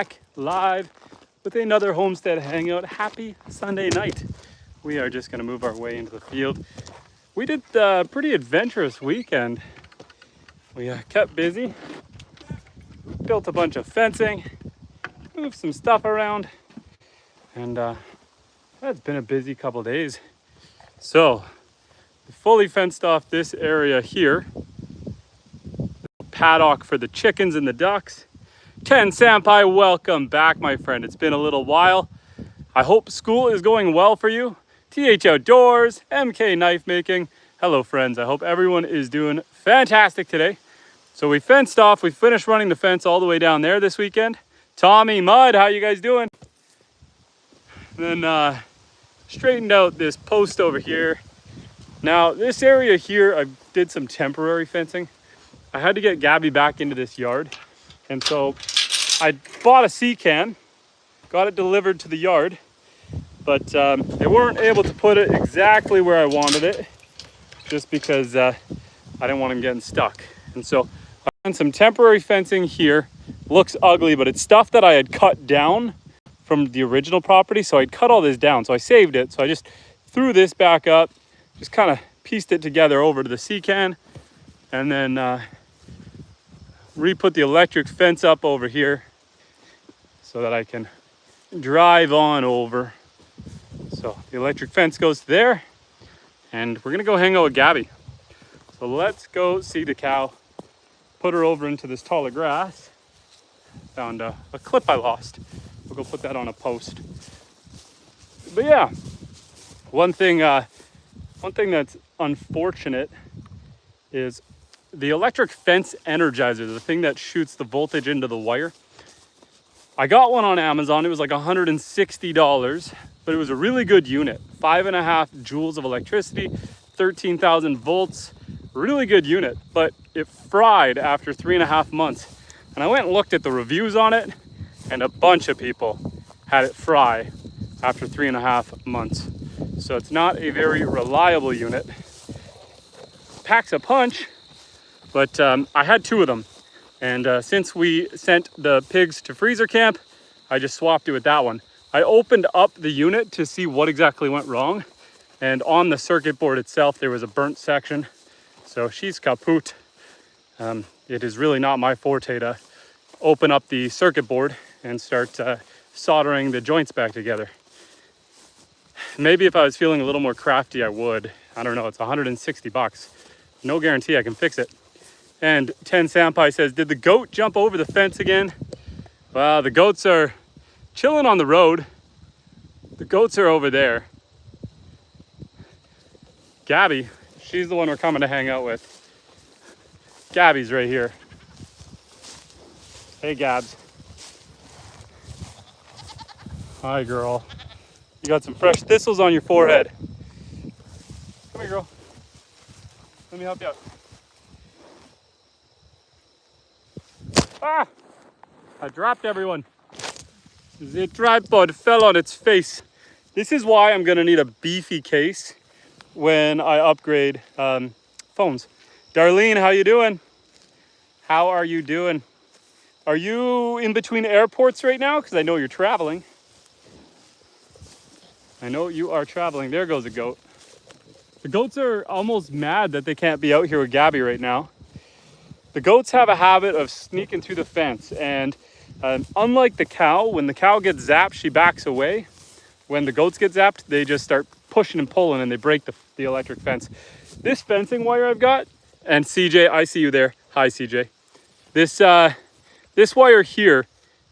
back live with another Homestead Hangout. Happy Sunday night. We are just going to move our way into the field. We did a pretty adventurous weekend. We kept busy, built a bunch of fencing, moved some stuff around, and it's been a busy couple days. So, we fully fenced off this area here. Paddock for the chickens and the ducks. Ken Sampai, welcome back, my friend. It's been a little while. I hope school is going well for you. TH Outdoors, MK Knife Making. Hello, friends. I hope everyone is doing fantastic today. So we fenced off. We finished running the fence all the way down there this weekend. Tommy, Mud, how you guys doing? And then straightened out this post over here. Now, this area here, I did some temporary fencing. I had to get Gabby back into this yard. And so I bought a sea can, got it delivered to the yard, but they weren't able to put it exactly where I wanted it, just because I didn't want them getting stuck. And so I done some temporary fencing here. Looks ugly, but it's stuff that I had cut down from the original property. So I'd cut all this down, so I saved it. So I just threw this back up, just kind of pieced it together over to the sea can, and then re-put the electric fence up over here so that I can drive on over. So the electric fence goes there, and we're gonna go hang out with Gabby. So let's go see the cow, put her over into this taller grass. Found a clip I lost. We'll go put that on a post. But yeah, one thing that's unfortunate is the electric fence energizer, the thing that shoots the voltage into the wire. I got one on Amazon. It was like $160, but it was a really good unit. 5.5 joules of electricity, 13,000 volts, really good unit, but it fried after 3.5 months. And I went and looked at the reviews on it, and a bunch of people had it fry after 3.5 months. So it's not a very reliable unit. Packs a punch. But I had 2 of them, and since we sent the pigs to freezer camp, I just swapped it with that one. I opened up the unit to see what exactly went wrong, and on the circuit board itself there was a burnt section, so she's kaput. It is really not my forte to open up the circuit board and start soldering the joints back together. Maybe if I was feeling a little more crafty I would. I don't know, it's 160 bucks. No guarantee I can fix it. And Ten Sampai says, did the goat jump over the fence again? Well, the goats are chilling on the road. The goats are over there. Gabby, she's the one we're coming to hang out with. Gabby's right here. Hey, Gabs. Hi, girl. You got some fresh thistles on your forehead. Come here, girl. Let me help you out. Ah! I dropped everyone. The tripod fell on its face. This is why I'm gonna need a beefy case when I upgrade phones. Darlene, how you doing? How are you doing? Are you in between airports right now? Because I know you're traveling. I know you are traveling. There goes a goat. The goats are almost mad that they can't be out here with Gabby right now. The goats have a habit of sneaking through the fence, and unlike the cow, when the cow gets zapped, she backs away. When the goats get zapped, they just start pushing and pulling, and they break the electric fence. This fencing wire I've got, and CJ, I see you there. Hi, CJ. This wire here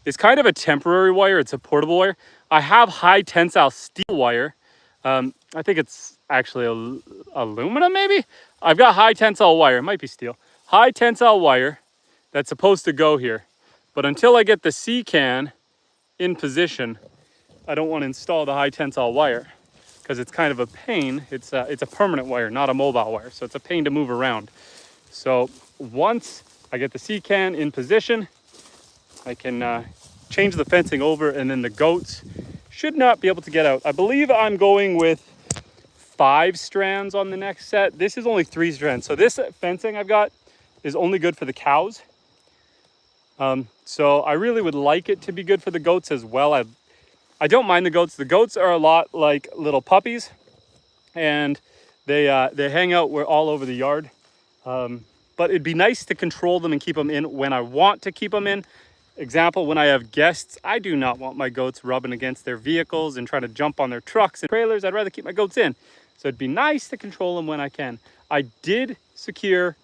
is kind of a temporary wire. It's a portable wire. I have high tensile steel wire. I think it's actually aluminum, maybe? I've got high tensile wire. It might be steel. High tensile wire that's supposed to go here. But until I get the sea can in position, I don't want to install the high tensile wire because it's kind of a pain. It's a permanent wire, not a mobile wire. So it's a pain to move around. So once I get the sea can in position, I can change the fencing over, and then the goats should not be able to get out. I believe I'm going with 5 strands on the next set. This is only 3 strands. So this fencing I've got is only good for the cows. So I really would like it to be good for the goats as well. I don't mind the goats. The goats are a lot like little puppies, and they hang out all over the yard. But it'd be nice to control them and keep them in when I want to keep them in. Example, when I have guests, I do not want my goats rubbing against their vehicles and trying to jump on their trucks and trailers. I'd rather keep my goats in. So it'd be nice to control them when I can. I did secure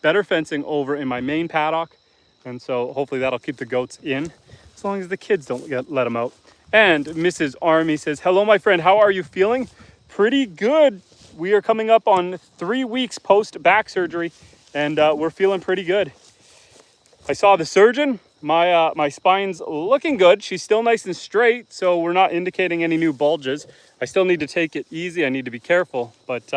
better fencing over in my main paddock, and so hopefully that'll keep the goats in as long as the kids don't let them out. And Mrs. Army says, hello, my friend. How are you feeling? Pretty good. We are coming up on 3 weeks post back surgery, and we're feeling pretty good. I saw the surgeon. My spine's looking good. She's still nice and straight, so we're not indicating any new bulges. I still need to take it easy. I need to be careful, but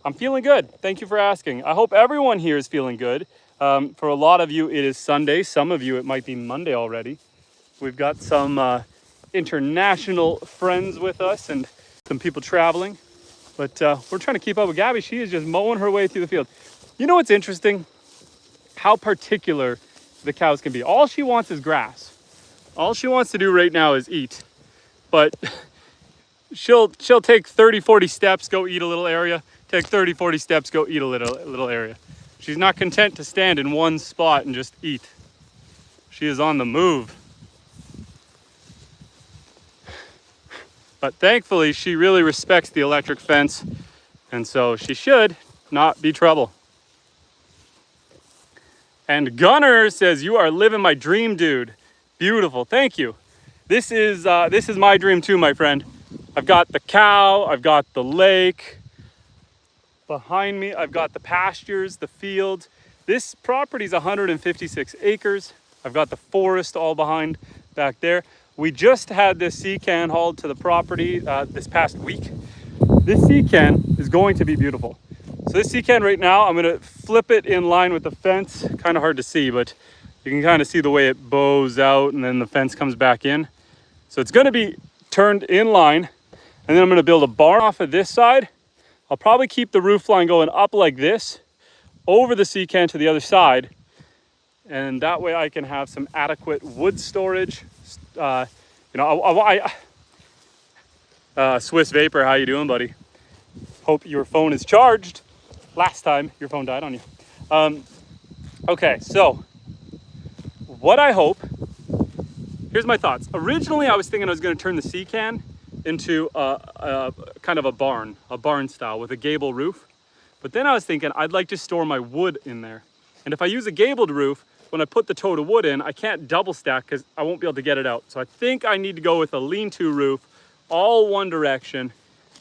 I'm feeling good. Thank you for asking. I hope everyone here is feeling good. For a lot of you, it is Sunday. Some of you, it might be Monday already. We've got some international friends with us and some people traveling, but we're trying to keep up with Gabby. She is just mowing her way through the field. You know what's interesting? How particular the cows can be. All she wants is grass. All she wants to do right now is eat, but she'll take 30, 40 steps, go eat a little area, take 30, 40 steps, go eat a little area. She's not content to stand in one spot and just eat. She is on the move. But thankfully, she really respects the electric fence, and so she should not be trouble. And Gunner says, you are living my dream, dude. Beautiful, thank you. This is my dream too, my friend. I've got the cow, I've got the lake. Behind me, I've got the pastures, the fields. This property is 156 acres. I've got the forest all behind back there. We just had this sea can hauled to the property this past week. This sea can is going to be beautiful. So this sea can right now, I'm gonna flip it in line with the fence. Kind of hard to see, but you can kind of see the way it bows out and then the fence comes back in. So it's gonna be turned in line, and then I'm gonna build a barn off of this side. I'll probably keep the roof line going up like this, over the sea can to the other side, and that way I can have some adequate wood storage. Swiss Vapor, how you doing, buddy? Hope your phone is charged. Last time your phone died on you. Okay, so what I hope, here's my thoughts. Originally, I was thinking I was going to turn the sea can into a kind of a barn style with a gable roof. But then I was thinking I'd like to store my wood in there. And if I use a gabled roof, when I put the tote of wood in, I can't double stack because I won't be able to get it out. So I think I need to go with a lean-to roof, all one direction,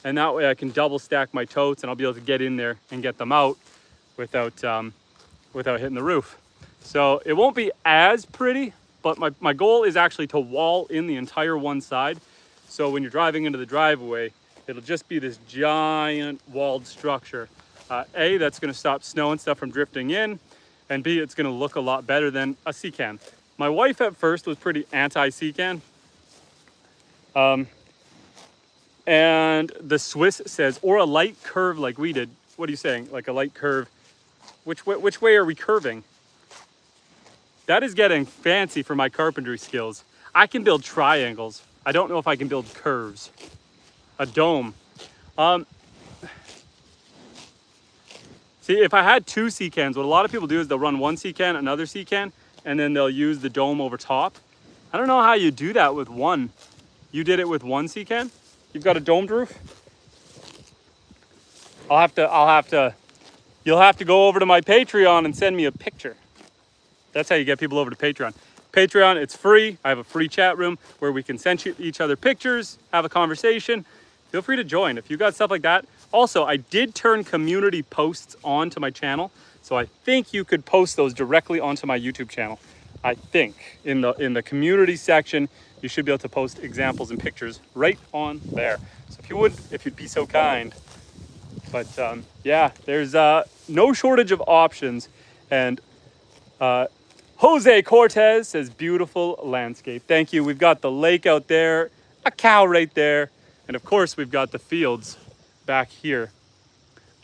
and that way I can double stack my totes and I'll be able to get in there and get them out without hitting the roof. So it won't be as pretty, but my goal is actually to wall in the entire one side. So when you're driving into the driveway, it'll just be this giant walled structure. A, that's gonna stop snow and stuff from drifting in, and B, it's gonna look a lot better than a sea can. My wife at first was pretty anti-sea can. And the Swiss says, or a light curve like we did. What are you saying? Like a light curve? Which way are we curving? That is getting fancy for my carpentry skills. I can build triangles. I don't know if I can build curves. A dome. See, if I had two sea cans, what a lot of people do is they'll run one sea can, another sea can, and then they'll use the dome over top. I don't know how you do that with one. You did it with one sea can? You've got a domed roof? You'll have to go over to my Patreon and send me a picture. That's how you get people over to Patreon. Patreon, it's free. I have a free chat room where we can send each other pictures, have a conversation. Feel free to join if you got stuff like that. Also, I did turn community posts onto my channel, so I think you could post those directly onto my YouTube channel. I think in the community section, you should be able to post examples and pictures right on there. So if you'd be so kind. But yeah, there's no shortage of options. And Jose Cortez says, beautiful landscape. Thank you. We've got the lake out there, a cow right there, and of course we've got the fields back here.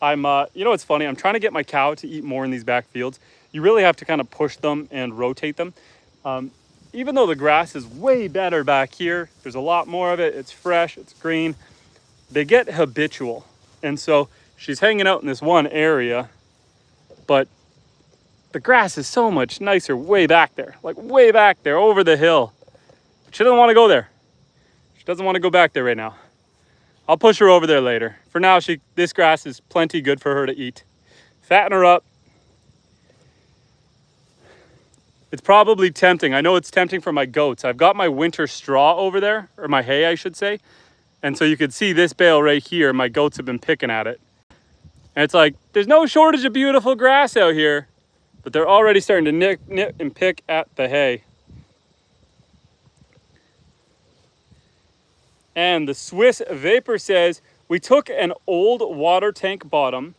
You know what's funny? I'm trying to get my cow to eat more in these back fields. You really have to kind of push them and rotate them. Even though the grass is way better back here, there's a lot more of it, it's fresh, it's green, they get habitual. And so she's hanging out in this one area, but the grass is so much nicer way back there, like way back there over the hill. She doesn't want to go there. She doesn't want to go back there right now. I'll push her over there later. For now, this grass is plenty good for her to eat. Fatten her up. It's probably tempting. I know it's tempting for my goats. I've got my winter straw over there, or my hay, I should say. And so you can see this bale right here. My goats have been picking at it. And it's like, there's no shortage of beautiful grass out here, but they're already starting to nip and pick at the hay. And the Swiss Vapor says, we took an old water tank bottom.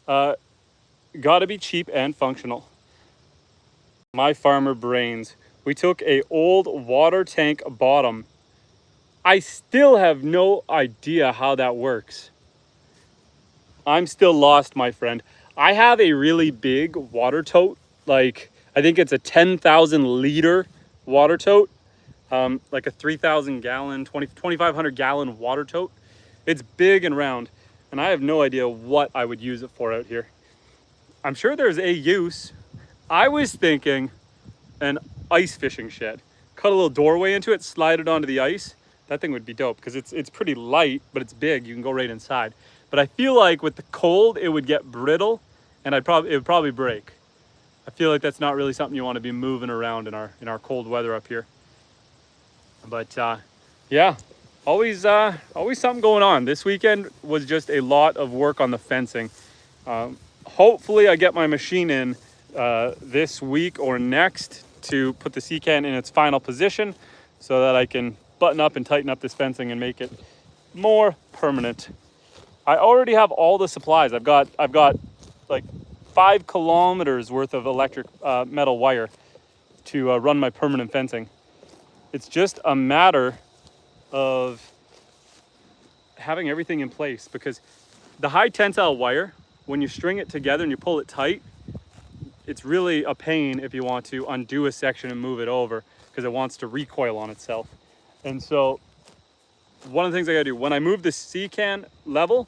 Gotta be cheap and functional. My farmer brains. We took a old water tank bottom. I still have no idea how that works. I'm still lost, my friend. I have a really big water tote. Like, I think it's a 10,000 liter water tote. Like a 3,000 gallon, 2,500 gallon water tote. It's big and round, and I have no idea what I would use it for out here. I'm sure there's a use. I was thinking an ice fishing shed. Cut a little doorway into it, slide it onto the ice. That thing would be dope because it's pretty light, but it's big. You can go right inside. But I feel like with the cold, it would get brittle, and it would probably break. I feel like that's not really something you want to be moving around in our cold weather up here. But yeah, always something going on. This weekend was just a lot of work on the fencing. Hopefully I get my machine in this week or next to put the sea-can in its final position so that I can button up and tighten up this fencing and make it more permanent. I already have all the supplies. I've got like 5 kilometers worth of electric metal wire to run my permanent fencing. It's just a matter of having everything in place, because the high tensile wire, when you string it together and you pull it tight, it's really a pain if you want to undo a section and move it over, because it wants to recoil on itself. And so one of the things I gotta do, when I move the sea-can level,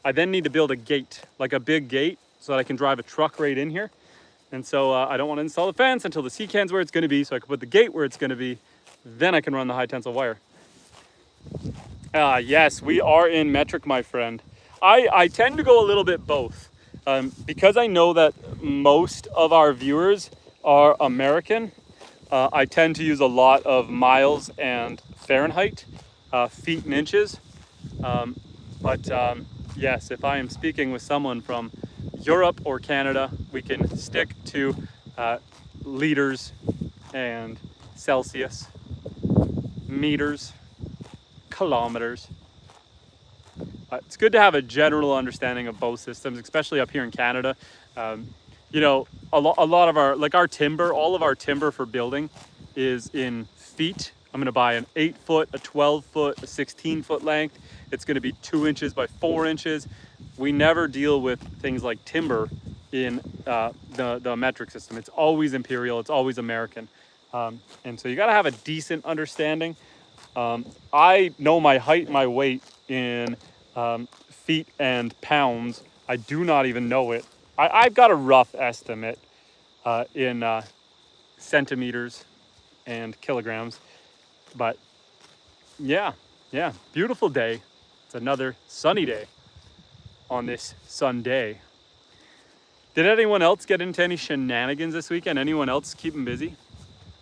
I then need to build a gate, like a big gate, so that I can drive a truck right in here. And so I don't want to install the fence until the sea-can's where it's gonna be, so I can put the gate where it's gonna be. Then I can run the high tensile wire. Yes, we are in metric, my friend. I tend to go a little bit both. Because I know that most of our viewers are American, I tend to use a lot of miles and Fahrenheit, feet and inches. Yes, if I am speaking with someone from Europe or Canada, we can stick to liters and Celsius, meters, kilometers. It's good to have a general understanding of both systems, especially up here in Canada. You know, a lot of our timber, all of our timber for building is in feet. I'm gonna buy an 8-foot, a 12-foot, a 16-foot length. It's gonna be 2 inches by 4 inches. We never deal with things like timber in the metric system. It's always imperial, it's always American. And so you gotta have a decent understanding. I know my height and my weight in feet and pounds. I do not even know it. I've got a rough estimate in centimeters and kilograms. But yeah, beautiful day. It's another sunny day on this Sunday. Did anyone else get into any shenanigans this weekend? Anyone else keeping busy?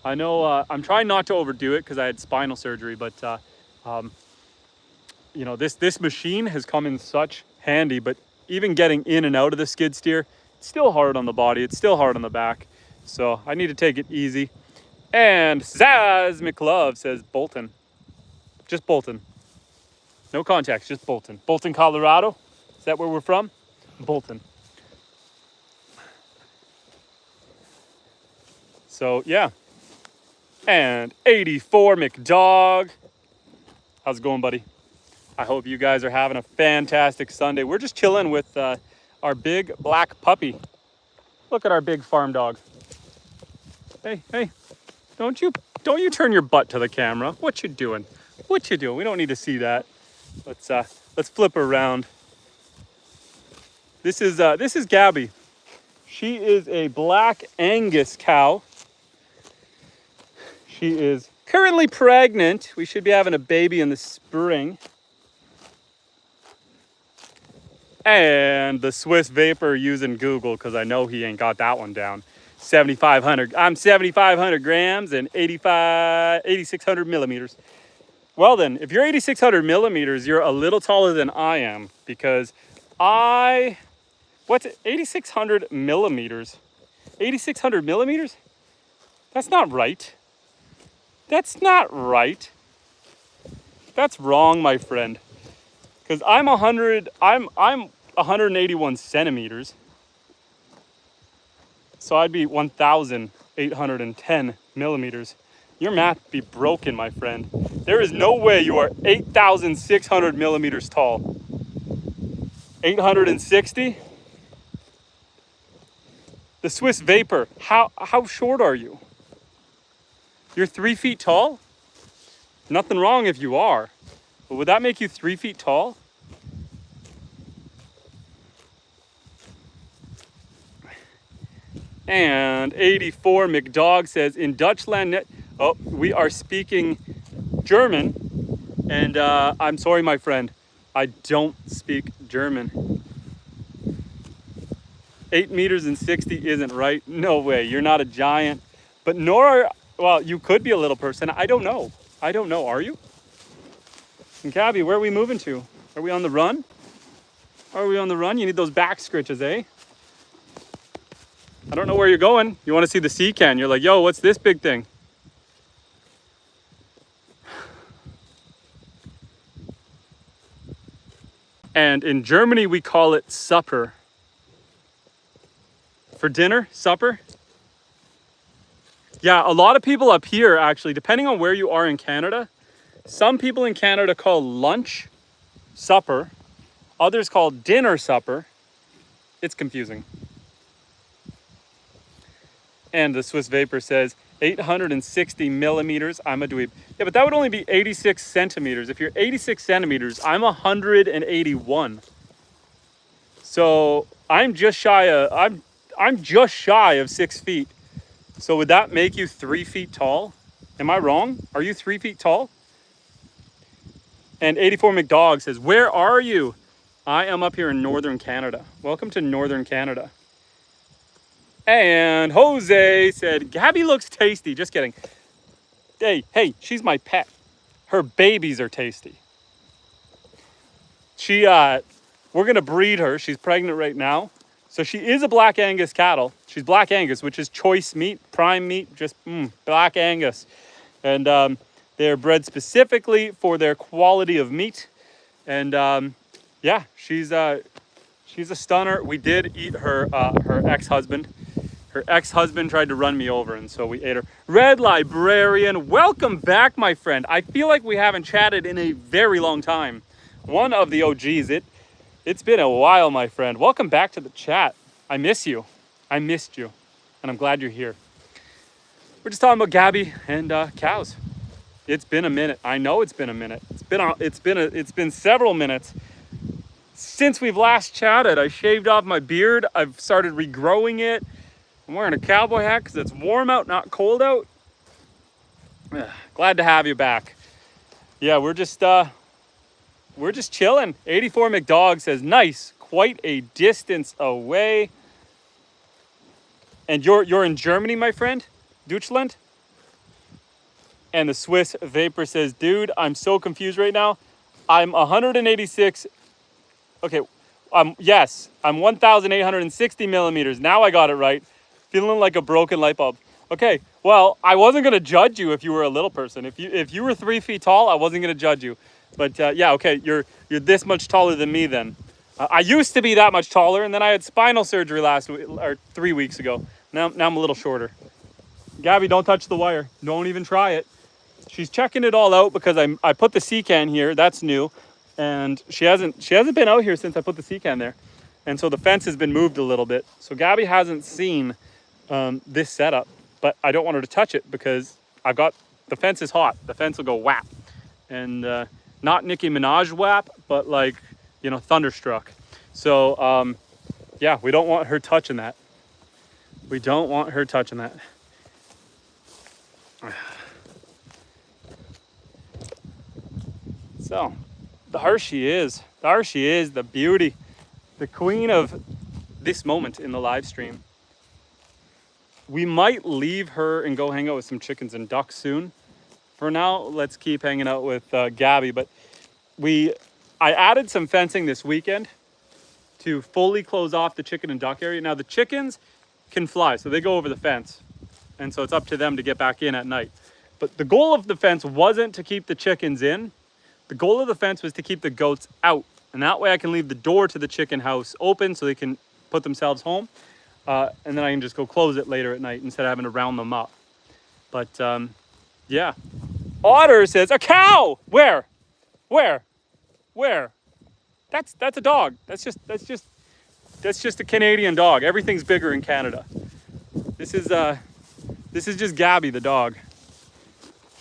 I know I'm trying not to overdo it because I had spinal surgery, but you know, this machine has come in such handy, but even getting in and out of the skid steer, it's still hard on the body, it's still hard on the back. So I need to take it easy. And Zaz McLove says Bolton. Just Bolton. No context, just Bolton. Bolton, Colorado? Is that where we're from? Bolton. So yeah. And 84 McDog. How's it going, buddy? I hope you guys are having a fantastic Sunday. We're just chilling with our big black puppy. Look at our big farm dog. Hey, Don't you turn your butt to the camera. What you doing? What you doing? We don't need to see that. Let's flip her around. This is Gabby. She is a black Angus cow. She is currently pregnant. We should be having a baby in the spring. And the Swiss Vapor using Google, because I know he ain't got that one down. 7,500. I'm 7,500 grams and 8,600 millimeters. Well then, if you're 8,600 millimeters, you're a little taller than I am, because what's it, 8,600 millimeters? 8,600 millimeters? That's not right. That's not right. That's wrong, my friend. Because I'm 181 centimeters. So I'd be 1,810 millimeters. Your math be broken, my friend. There is no way you are 8,600 millimeters tall. 860? The Swiss Vapor, how short are you? You're 3 feet tall? Nothing wrong if you are. But would that make you 3 feet tall? And 84 McDog says, in Dutchland, oh, we are speaking German. And I'm sorry, my friend, I don't speak German. 8 meters and 60 isn't right. No way, you're not a giant. But well, you could be a little person. I don't know. I don't know, are you? And Gabby, where are we moving to? Are we on the run? Are we on the run? You need those back scritches, eh? I don't know where you're going. You want to see the sea can. You're like, yo, what's this big thing? And in Germany, we call it supper. For dinner, supper. Yeah, a lot of people up here, actually, depending on where you are in Canada, some people in Canada call lunch supper. Others call dinner supper. It's confusing. And the Swiss Vapor says 860 millimeters. I'm a dweeb. Yeah, but that would only be 86 centimeters. If you're 86 centimeters, I'm 181. So I'm just shy of 6 feet. So would that make you 3 feet tall? Am I wrong? Are you 3 feet tall? And 84 McDog says, where are you? I am up here in Northern Canada. Welcome to Northern Canada. And Jose said, Gabby looks tasty. Just kidding. Hey, she's my pet. Her babies are tasty. We're gonna breed her. She's pregnant right now. So she is a Black Angus cattle. She's Black Angus, which is choice meat, prime meat, just Black Angus. And they're bred specifically for their quality of meat. And yeah, she's a stunner. We did eat her ex-husband. Her ex-husband tried to run me over, and so we ate her. Red Librarian, welcome back, my friend. I feel like we haven't chatted in a very long time. One of the OGs. It's been a while, my friend. Welcome back to the chat. I miss you. I missed you, and I'm glad you're here. We're just talking about Gabby and cows. It's been a minute. I know it's been a minute. It's been several minutes since we've last chatted. I shaved off my beard. I've started regrowing it. I'm wearing a cowboy hat because it's warm out, not cold out. Glad to have you back. Yeah, we're just chilling. 84 McDog says, nice, quite a distance away. And you're in Germany, my friend? Deutschland? And the Swiss Vapor says, dude, I'm so confused right now. I'm 186. Okay, yes, I'm 1,860 millimeters. Now I got it right. Feeling like a broken light bulb. Okay, well, I wasn't gonna judge you if you were a little person. If you were 3 feet tall, I wasn't gonna judge you. But yeah, okay, you're this much taller than me then. I used to be that much taller, and then I had spinal surgery last week, or 3 weeks ago. Now I'm a little shorter. Gabby, don't touch the wire. Don't even try it. She's checking it all out because I put the sea can here. That's new, and she hasn't been out here since I put the sea can there, and so the fence has been moved a little bit. So Gabby hasn't seen this setup, but I don't want her to touch it because the fence is hot. The fence will go whap. And not Nicki Minaj whap, but like, you know, thunderstruck. So yeah, we don't want her touching that. We don't want her touching that. So there she is. There she is, the beauty, the queen of this moment in the live stream. We might leave her and go hang out with some chickens and ducks soon. For now, let's keep hanging out with Gabby. But I added some fencing this weekend to fully close off the chicken and duck area. Now the chickens can fly, so they go over the fence. And so it's up to them to get back in at night. But the goal of the fence wasn't to keep the chickens in. The goal of the fence was to keep the goats out. And that way I can leave the door to the chicken house open so they can put themselves home. And then I can just go close it later at night instead of having to round them up. But yeah. Otter says, a cow! Where? That's a dog. That's just a Canadian dog. Everything's bigger in Canada. This is just Gabby the dog.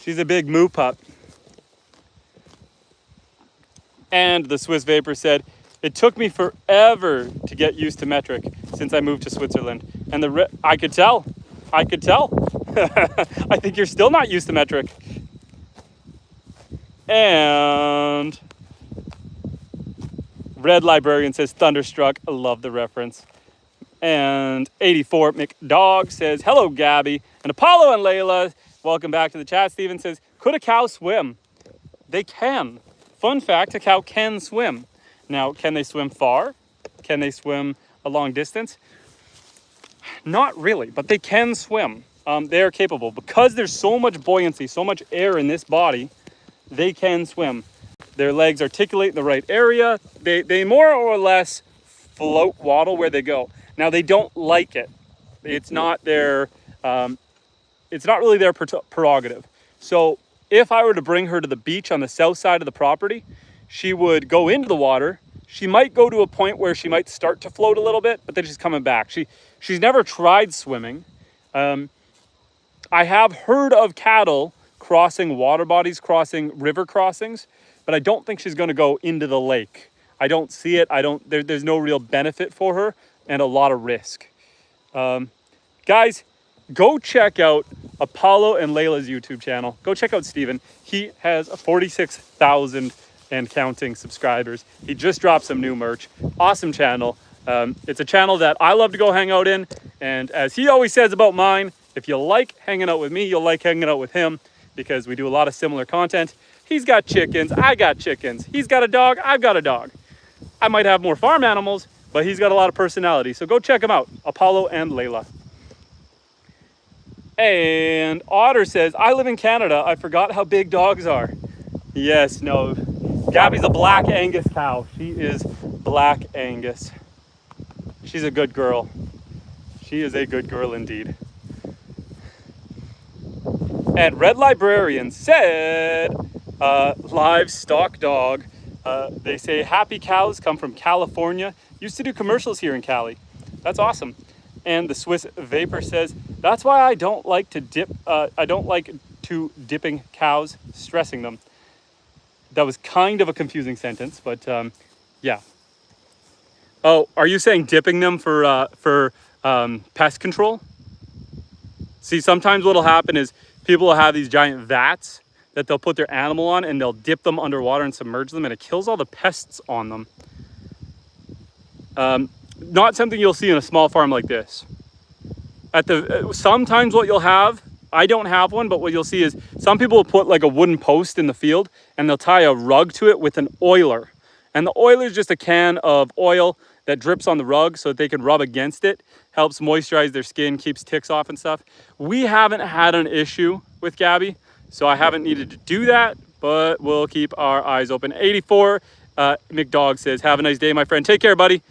She's a big moo pup. And the Swiss Vapor said, it took me forever to get used to metric since I moved to Switzerland. And I could tell. I think you're still not used to metric. And Red Librarian says, thunderstruck. I love the reference. And 84 McDog says, hello, Gabby. And Apollo and Layla, welcome back to the chat. Steven says, could a cow swim? They can. Fun fact, a cow can swim. Now, can they swim far? Can they swim a long distance? Not really, but they can swim. They are capable. Because there's so much buoyancy, so much air in this body, they can swim. Their legs articulate in the right area. They more or less float, waddle where they go. Now, they don't like it. It's not really their prerogative. So if I were to bring her to the beach on the south side of the property, she would go into the water. She might go to a point where she might start to float a little bit, but then she's coming back. She's never tried swimming. I have heard of cattle crossing water bodies, crossing river crossings, but I don't think she's going to go into the lake. I don't see it. There's no real benefit for her and a lot of risk. Guys, go check out Apollo and Layla's YouTube channel. Go check out Steven. He has 46,000 and counting subscribers. He just dropped some new merch. Awesome channel. It's a channel that I love to go hang out in. And as he always says about mine, if you like hanging out with me, you'll like hanging out with him because we do a lot of similar content. He's got chickens. I got chickens. He's got a dog. I've got a dog. I might have more farm animals, but he's got a lot of personality. So go check him out, Apollo and Layla. And Otter says, I live in Canada. I forgot how big dogs are. Yes, no. Gabby's a black Angus cow. She is black Angus. She's a good girl. She is a good girl indeed. And Red Librarian said, livestock dog. They say happy cows come from California. Used to do commercials here in Cali. That's awesome. And the Swiss Vapor says, that's why I don't like to dipping cows, stressing them. That was kind of a confusing sentence, but yeah. Oh, are you saying dipping them for pest control? See, sometimes what'll happen is people will have these giant vats that they'll put their animal on and they'll dip them underwater and submerge them and it kills all the pests on them. Not something you'll see in a small farm like this. Sometimes what you'll have, I don't have one, but what you'll see is some people will put like a wooden post in the field and they'll tie a rug to it with an oiler. And the oiler is just a can of oil that drips on the rug so that they can rub against it, helps moisturize their skin, keeps ticks off and stuff. We haven't had an issue with Gabby, so I haven't needed to do that, but we'll keep our eyes open. 84 McDog says, have a nice day, my friend. Take care, buddy.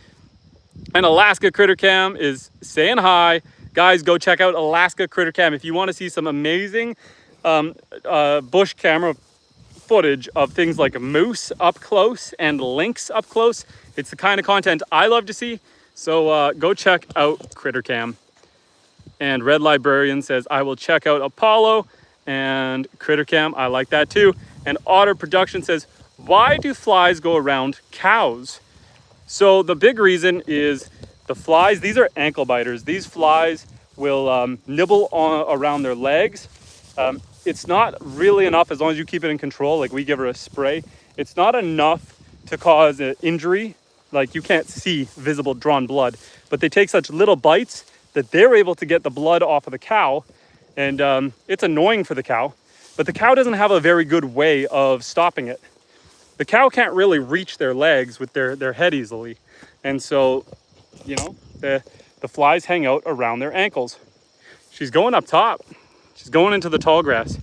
And Alaska Critter Cam is saying hi. Guys, go check out Alaska Critter Cam. If you want to see some amazing bush camera footage of things like moose up close and lynx up close, it's the kind of content I love to see. So go check out Critter Cam. And Red Librarian says, I will check out Apollo And Critter Cam, I like that too. And Otter Production says, why do flies go around cows? So the big reason is the flies, these are ankle biters. These flies will nibble around their legs. It's not really enough as long as you keep it in control, like we give her a spray. It's not enough to cause an injury. Like you can't see visible drawn blood, but they take such little bites that they're able to get the blood off of the cow. And it's annoying for the cow, but the cow doesn't have a very good way of stopping it. The cow can't really reach their legs with their head easily. And so, you know, the flies hang out around their ankles. She's going up top. She's going into the tall grass.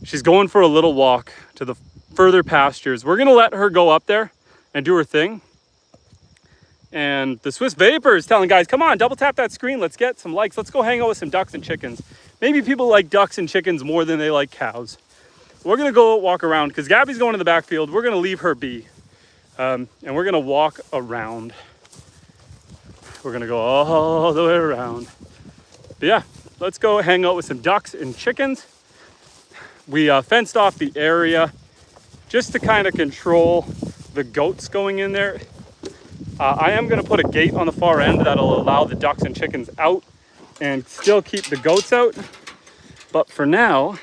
She's going for a little walk to the further pastures. We're gonna let her go up there and do her thing. And the Swiss Vapor is telling guys, come on, double tap that screen. Let's get some likes. Let's go hang out with some ducks and chickens. Maybe people like ducks and chickens more than they like cows. We're gonna go walk around because Gabby's going to the backfield. We're gonna leave her be. And we're gonna walk around. We're gonna go all the way around. But yeah, let's go hang out with some ducks and chickens. We fenced off the area just to kind of control the goats going in there. I am gonna put a gate on the far end that'll allow the ducks and chickens out and still keep the goats out. But for now,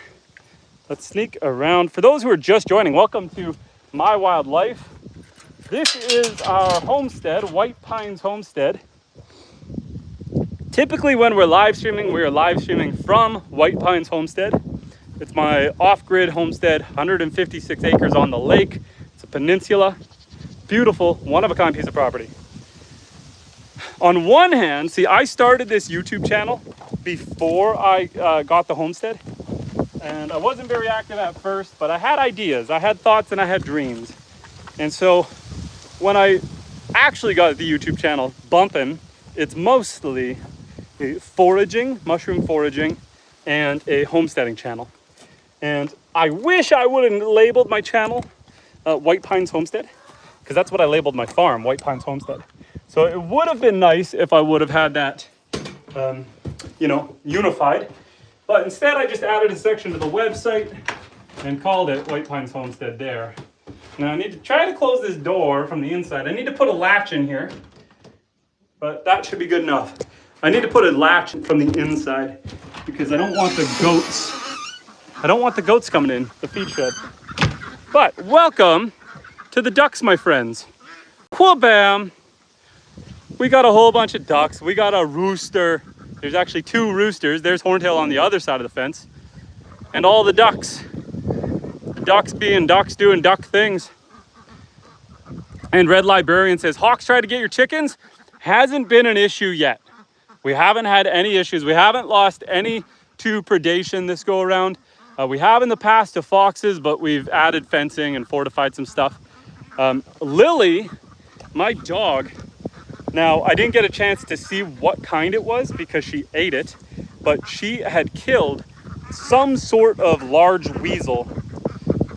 let's sneak around. For those who are just joining, welcome to My Wildlife. This is our homestead, White Pines Homestead. Typically when we're live streaming, we are live streaming from White Pines Homestead. It's my off-grid homestead, 156 acres on the lake. It's a peninsula. Beautiful, one-of-a-kind piece of property. On one hand, see, I started this YouTube channel before I got the homestead. And I wasn't very active at first, but I had ideas, I had thoughts, and I had dreams. And so when I actually got the YouTube channel bumping, it's mostly a foraging, mushroom foraging, and a homesteading channel. And I wish I would have labeled my channel White Pines Homestead, because that's what I labeled my farm, White Pines Homestead. So it would have been nice if I would have had that, you know, unified. But instead I just added a section to the website and called it White Pines Homestead there. Now I need to try to close this door from the inside. I need to put a latch in here, but that should be good enough. I need to put a latch from the inside because I don't want the goats. I don't want the goats coming in the feed shed. But welcome to the ducks, my friends. Wha-bam! We got a whole bunch of ducks. We got a rooster. There's actually two roosters. There's Horntail on the other side of the fence. And all the ducks. The ducks being ducks doing duck things. And Red Librarian says, Hawks try to get your chickens? Hasn't been an issue yet. We haven't had any issues. We haven't lost any to predation this go around. We have in the past to foxes, but we've added fencing and fortified some stuff. Lily, my dog, now I didn't get a chance to see what kind it was because she ate it, but she had killed some sort of large weasel.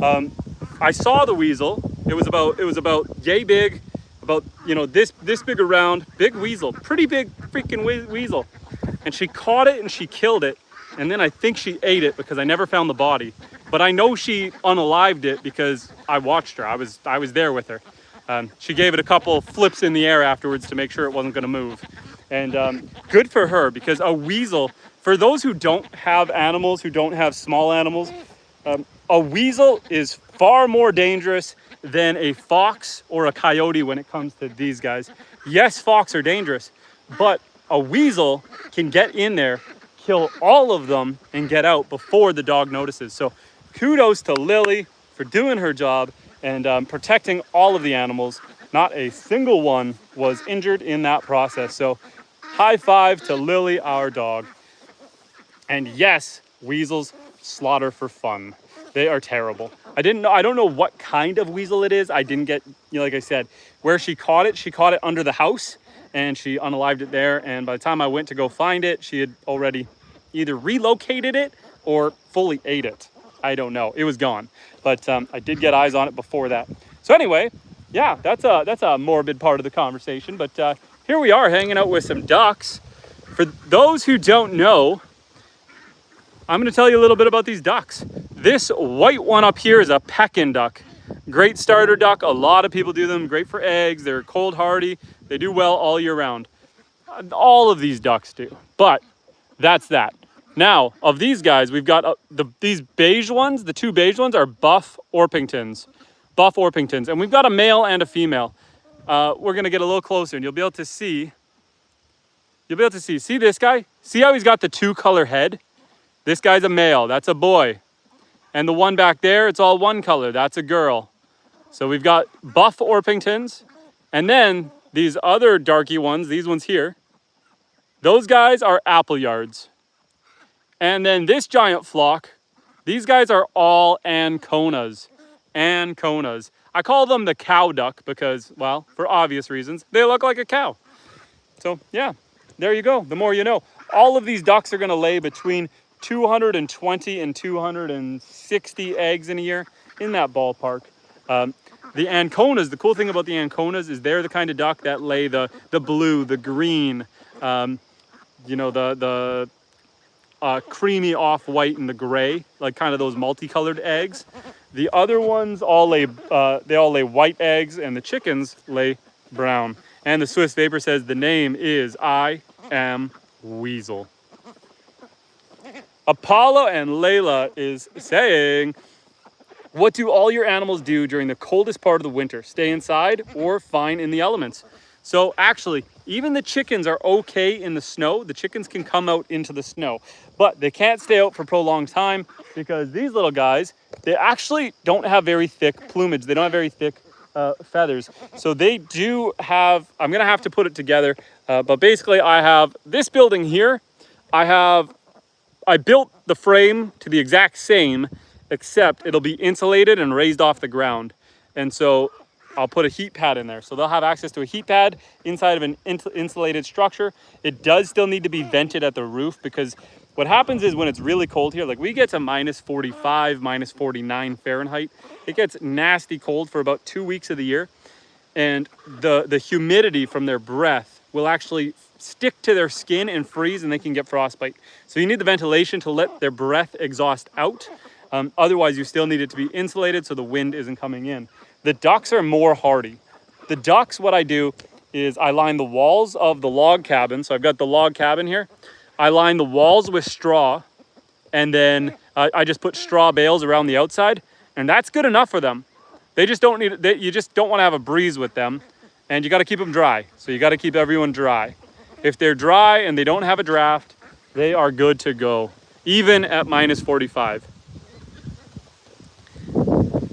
I saw the weasel. It was about yay big, about, you know, this big around, big weasel, pretty big freaking weasel. And she caught it and she killed it. And then I think she ate it because I never found the body. But I know she unalived it because I watched her. I was there with her. She gave it a couple flips in the air afterwards to make sure it wasn't going to move. And good for her, because a weasel, for those who don't have animals, who don't have small animals, a weasel is far more dangerous than a fox or a coyote when it comes to these guys. Yes, fox are dangerous, but a weasel can get in there, kill all of them, and get out before the dog notices. So kudos to Lily for doing her job and protecting all of the animals. Not a single one was injured in that process. So high five to Lily, our dog. And yes, weasels slaughter for fun. They are terrible. I don't know what kind of weasel it is. I didn't get, you know, like I said, where she caught it under the house and she unalived it there. And by the time I went to go find it, she had already either relocated it or fully ate it. I don't know. It was gone. But I did get eyes on it before that. So anyway, yeah, that's a morbid part of the conversation. But here we are hanging out with some ducks. For those who don't know, I'm going to tell you a little bit about these ducks. This white one up here is a Pekin duck. Great starter duck. A lot of people do them. Great for eggs. They're cold hardy. They do well all year round. All of these ducks do, but that's that. Now, of these guys, we've got these beige ones. The two beige ones are Buff Orpingtons. Buff Orpingtons. And we've got a male and a female. We're going to get a little closer and you'll be able to see. See this guy? See how he's got the two color head? This guy's a male, that's a boy. And the one back there, it's all one color, that's a girl. So we've got Buff Orpingtons. And then these other darky ones, these ones here, those guys are Appleyards. And then this giant flock, these guys are all Anconas. Anconas. I call them the cow duck because, well, for obvious reasons, they look like a cow. So yeah, there you go. The more you know. All of these ducks are gonna lay between 220 and 260 eggs in a year, in that ballpark. The Anconas, the cool thing about the Anconas is they're the kind of duck that lay the blue, the green, you know, the creamy off-white and the gray, like kind of those multicolored eggs. The other ones all lay, they all lay white eggs, and the chickens lay brown. And the Swiss Vapor says the name is I Am Weasel. Apollo and Layla is saying, what do all your animals do during the coldest part of the winter? Stay inside or fine in the elements? So actually, even the chickens are okay in the snow. The chickens can come out into the snow, but they can't stay out for prolonged time because these little guys, they actually don't have very thick plumage. They don't have very thick feathers. So they do have, I'm gonna have to put it together, but basically I have this building here. I built the frame to the exact same, except it'll be insulated and raised off the ground. And so I'll put a heat pad in there. So they'll have access to a heat pad inside of an insulated structure. It does still need to be vented at the roof because what happens is when it's really cold here, like we get to minus 45, minus 49 Fahrenheit, it gets nasty cold for about 2 weeks of the year. And the humidity from their breath will actually stick to their skin and freeze, and they can get frostbite. So you need the ventilation to let their breath exhaust out. Otherwise, you still need it to be insulated so the wind isn't coming in. The ducks are more hardy. The ducks, what I do is I line the walls of the log cabin. So I've got the log cabin here. I line the walls with straw, and then I just put straw bales around the outside, and that's good enough for them. They just don't need, you just don't want to have a breeze with them, and you got to keep them dry. So you got to keep everyone dry. If they're dry and they don't have a draft, they are good to go, even at minus 45.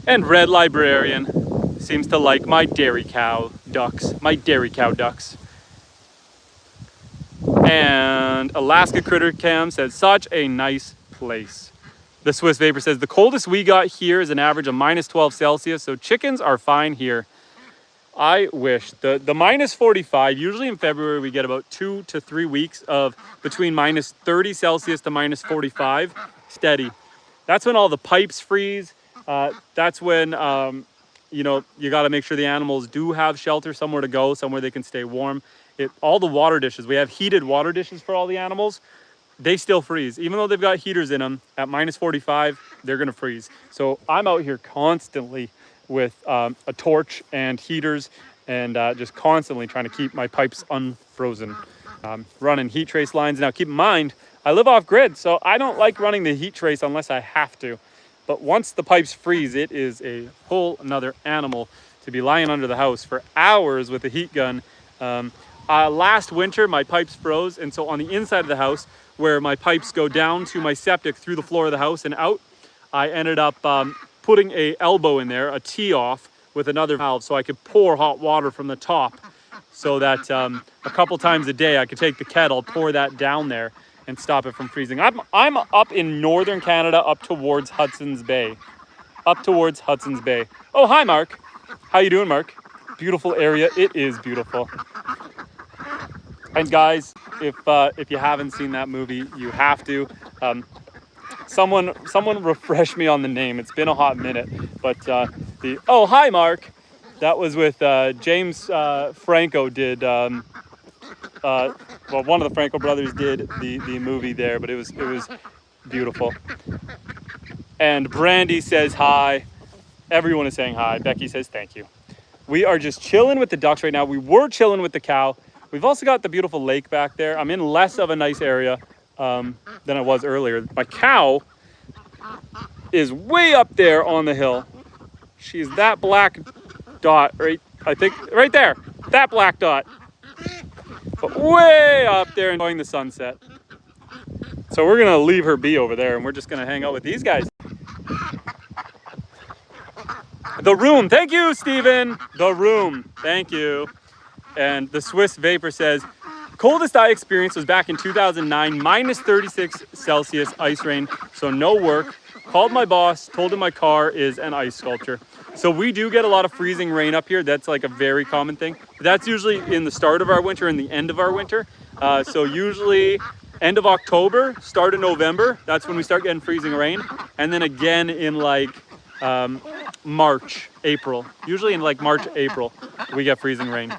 And Red Librarian seems to like my dairy cow ducks, And Alaska Critter Cam said, such a nice place. The Swiss Vapor says, the coldest we got here is an average of minus 12 Celsius, so chickens are fine here. I wish. The minus 45, usually in February we get about 2 to 3 weeks of between minus 30 Celsius to minus 45 steady. That's when all the pipes freeze. That's when, you know, you got to make sure the animals do have shelter, somewhere to go, somewhere they can stay warm. All the water dishes, we have heated water dishes for all the animals. They still freeze. Even though they've got heaters in them, at minus 45, they're going to freeze. So I'm out here constantly with a torch and heaters and just constantly trying to keep my pipes unfrozen. Running heat trace lines. Now keep in mind, I live off grid, so I don't like running the heat trace unless I have to. But once the pipes freeze, it is a whole another animal to be lying under the house for hours with a heat gun. Last winter, my pipes froze, and so on the inside of the house, where my pipes go down to my septic through the floor of the house and out, I ended up putting a elbow in there, a tee-off with another valve, so I could pour hot water from the top, so that a couple times a day I could take the kettle, pour that down there, and stop it from freezing. I'm up in northern Canada, up towards Hudson's Bay. Oh, hi, Mark. How you doing, Mark? Beautiful area. It is beautiful. And guys, if you haven't seen that movie, you have to. Someone refresh me on the name. It's been a hot minute, but oh, hi, Mark. That was with James Franco did. Well, one of the Franco brothers did the movie there, but it was beautiful. And Brandy says hi. Everyone is saying hi. Becky says thank you. We are just chilling with the ducks right now. We were chilling with the cow. We've also got the beautiful lake back there. I'm in less of a nice area than I was earlier. My cow is way up there on the hill. She's that black dot, right? I think right there, that black dot. But way up there enjoying the sunset. So we're gonna leave her be over there and we're just gonna hang out with these guys. The room, thank you, Stephen. The room, thank you. And the Swiss Vapor says, coldest I experienced was back in 2009, minus 36 Celsius ice rain, so no work. Called my boss, told him my car is an ice sculpture. So we do get a lot of freezing rain up here. That's like a very common thing. That's usually in the start of our winter and the end of our winter. So usually end of October, start of November, that's when we start getting freezing rain. And then again in like March, April. Usually in like March, April, we get freezing rain.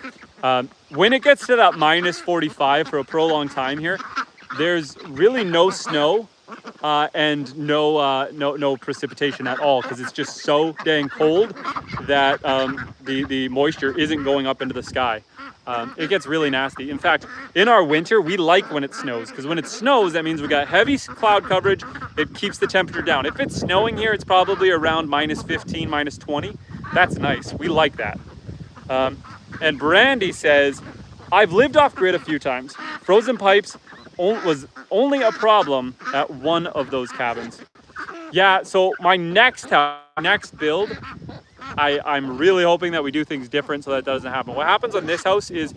When it gets to that minus 45 for a prolonged time here, there's really no snow and no precipitation at all because it's just so dang cold that the moisture isn't going up into the sky. It gets really nasty. In fact, in our winter, we like when it snows because when it snows, that means we got heavy cloud coverage. It keeps the temperature down. If it's snowing here, it's probably around minus 15, minus 20. That's nice. We like that. And Brandy says, I've lived off grid a few times. Frozen pipes was only a problem at one of those cabins. Yeah, so my next build, I'm really hoping that we do things different so that doesn't happen. What happens on this house is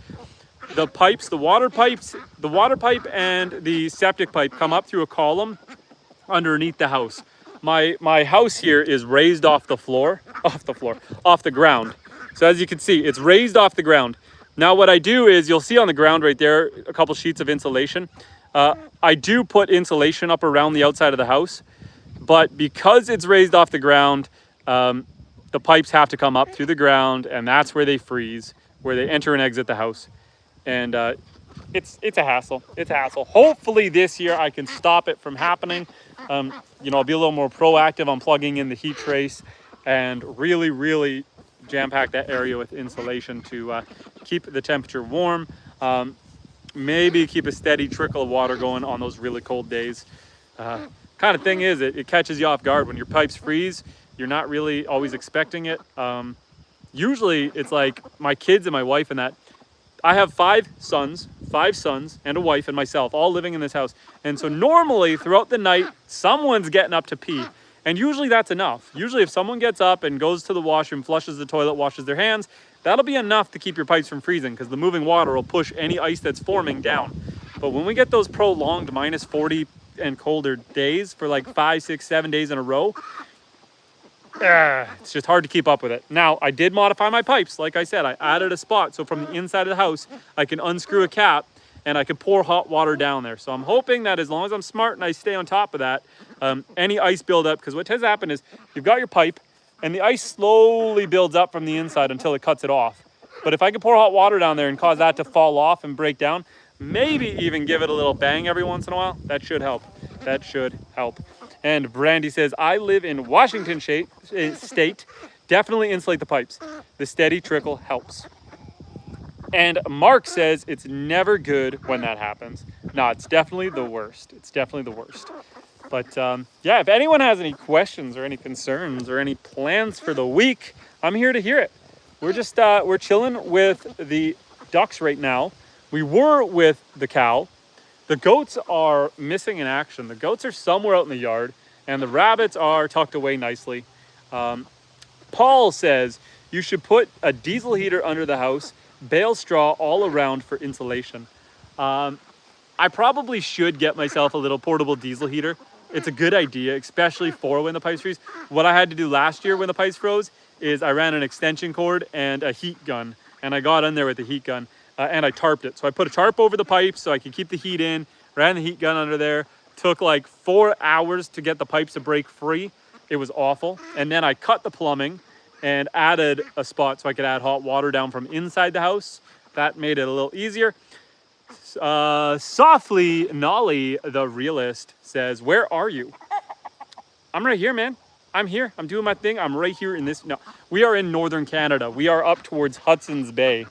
the pipes, the water pipe and the septic pipe come up through a column underneath the house. My house here is raised off the ground. So as you can see, it's raised off the ground. Now what I do is, you'll see on the ground right there, a couple sheets of insulation. I do put insulation up around the outside of the house, but because it's raised off the ground, the pipes have to come up through the ground, and that's where they freeze, where they enter and exit the house. And it's a hassle. It's a hassle. Hopefully this year I can stop it from happening. You know, I'll be a little more proactive on plugging in the heat trace and really jam-pack that area with insulation to keep the temperature warm. Maybe keep a steady trickle of water going on those really cold days. Kind of thing is, it catches you off guard when your pipes freeze. You're not really always expecting it. Usually it's like my kids and my wife and that. I have five sons and a wife and myself all living in this house. And so normally throughout the night, someone's getting up to pee. And usually that's enough. Usually if someone gets up and goes to the washroom, flushes the toilet, washes their hands, that'll be enough to keep your pipes from freezing because the moving water will push any ice that's forming down. But when we get those prolonged minus 40 and colder days for like 5, 6, 7 days in a row, it's just hard to keep up with it. Now, I did modify my pipes. Like I said, I added a spot. So from the inside of the house, I can unscrew a cap and I can pour hot water down there. So I'm hoping that as long as I'm smart and I stay on top of that, any ice buildup, because what tends to happen is you've got your pipe and the ice slowly builds up from the inside until it cuts it off. But if I can pour hot water down there and cause that to fall off and break down, maybe even give it a little bang every once in a while, that should help. That should help. And Brandy says, I live in Washington State. Definitely insulate the pipes. The steady trickle helps. And Mark says it's never good when that happens. No, it's definitely the worst. It's definitely the worst. But yeah, if anyone has any questions or any concerns or any plans for the week, I'm here to hear it. We're just, we're chilling with the ducks right now. We were with the cow. The goats are missing in action. The goats are somewhere out in the yard and the rabbits are tucked away nicely. Paul says you should put a diesel heater under the house, bale straw all around for insulation. I probably should get myself a little portable diesel heater. It's a good idea, especially for when the pipes freeze. What I had to do last year when the pipes froze is I ran an extension cord and a heat gun, and I got in there with the heat gun and I tarped it. So I put a tarp over the pipes so I could keep the heat in, ran the heat gun under there, took like 4 hours to get the pipes to break free. It was awful. And then I cut the plumbing and added a spot so I could add hot water down from inside the house. That made it a little easier. Softly, Nolly, the realist, says, where are you? I'm right here, man. I'm here. I'm doing my thing. I'm right here in this. No, we are in northern Canada. We are up towards Hudson's Bay,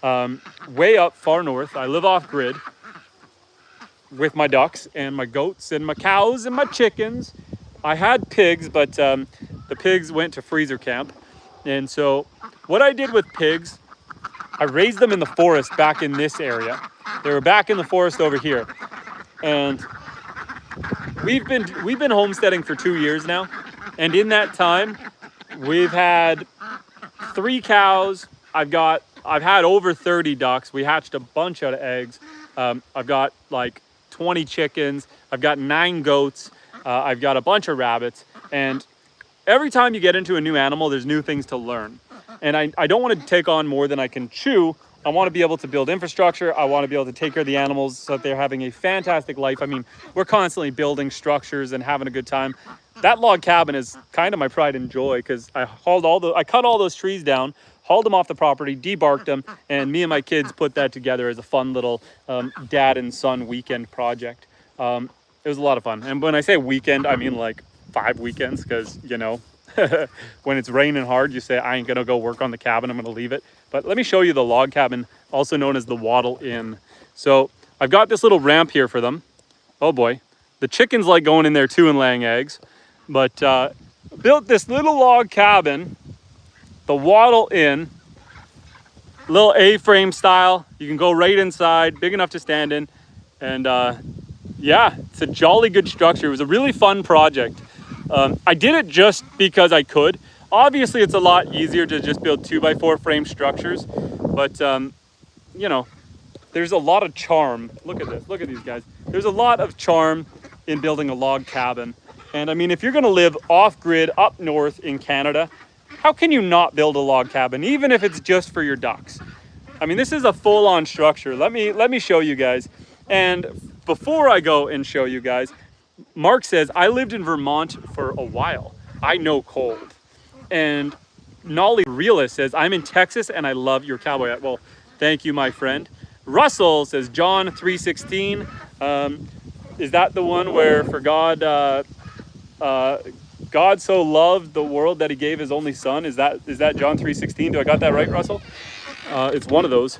way up far north. I live off grid with my ducks and my goats and my cows and my chickens. I had pigs, but the pigs went to freezer camp. And so what I did with pigs, I raised them in the forest back in this area. They were back in the forest over here. And we've been homesteading for 2 years now. And in that time, we've had 3 cows. I've had over 30 ducks. We hatched a bunch out of eggs. I've got like 20 chickens. I've got 9 goats. I've got a bunch of rabbits. And every time you get into a new animal, there's new things to learn. And I don't want to take on more than I can chew. I want to be able to build infrastructure. I want to be able to take care of the animals so that they're having a fantastic life. I mean, we're constantly building structures and having a good time. That log cabin is kind of my pride and joy because I cut all those trees down, hauled them off the property, debarked them, and me and my kids put that together as a fun little dad and son weekend project. It was a lot of fun. And when I say weekend, I mean like 5 weekends because, you know, when it's raining hard, you say, I ain't gonna go work on the cabin, I'm gonna leave it. But let me show you the log cabin, also known as the Wattle Inn. So I've got this little ramp here for them. Oh boy, the chickens like going in there too and laying eggs. But built this little log cabin, the Wattle Inn, little A-frame style. You can go right inside, big enough to stand in. And yeah, it's a jolly good structure. It was a really fun project. I did it just because I could. Obviously, it's a lot easier to just build 2x4 frame structures, but you know, there's a lot of charm. Look at this, look at these guys. There's a lot of charm in building a log cabin. And I mean, if you're gonna live off-grid up north in Canada, how can you not build a log cabin, even if it's just for your ducks? I mean, this is a full-on structure. Let me show you guys. And before I go and show you guys, Mark says, I lived in Vermont for a while. I know cold. And Nolly Realist says, I'm in Texas and I love your cowboy hat. Well, thank you, my friend. Russell says, John 3:16. Is that the one where for God so loved the world that he gave his only son? Is that John 3:16? Do I got that right, Russell? It's one of those.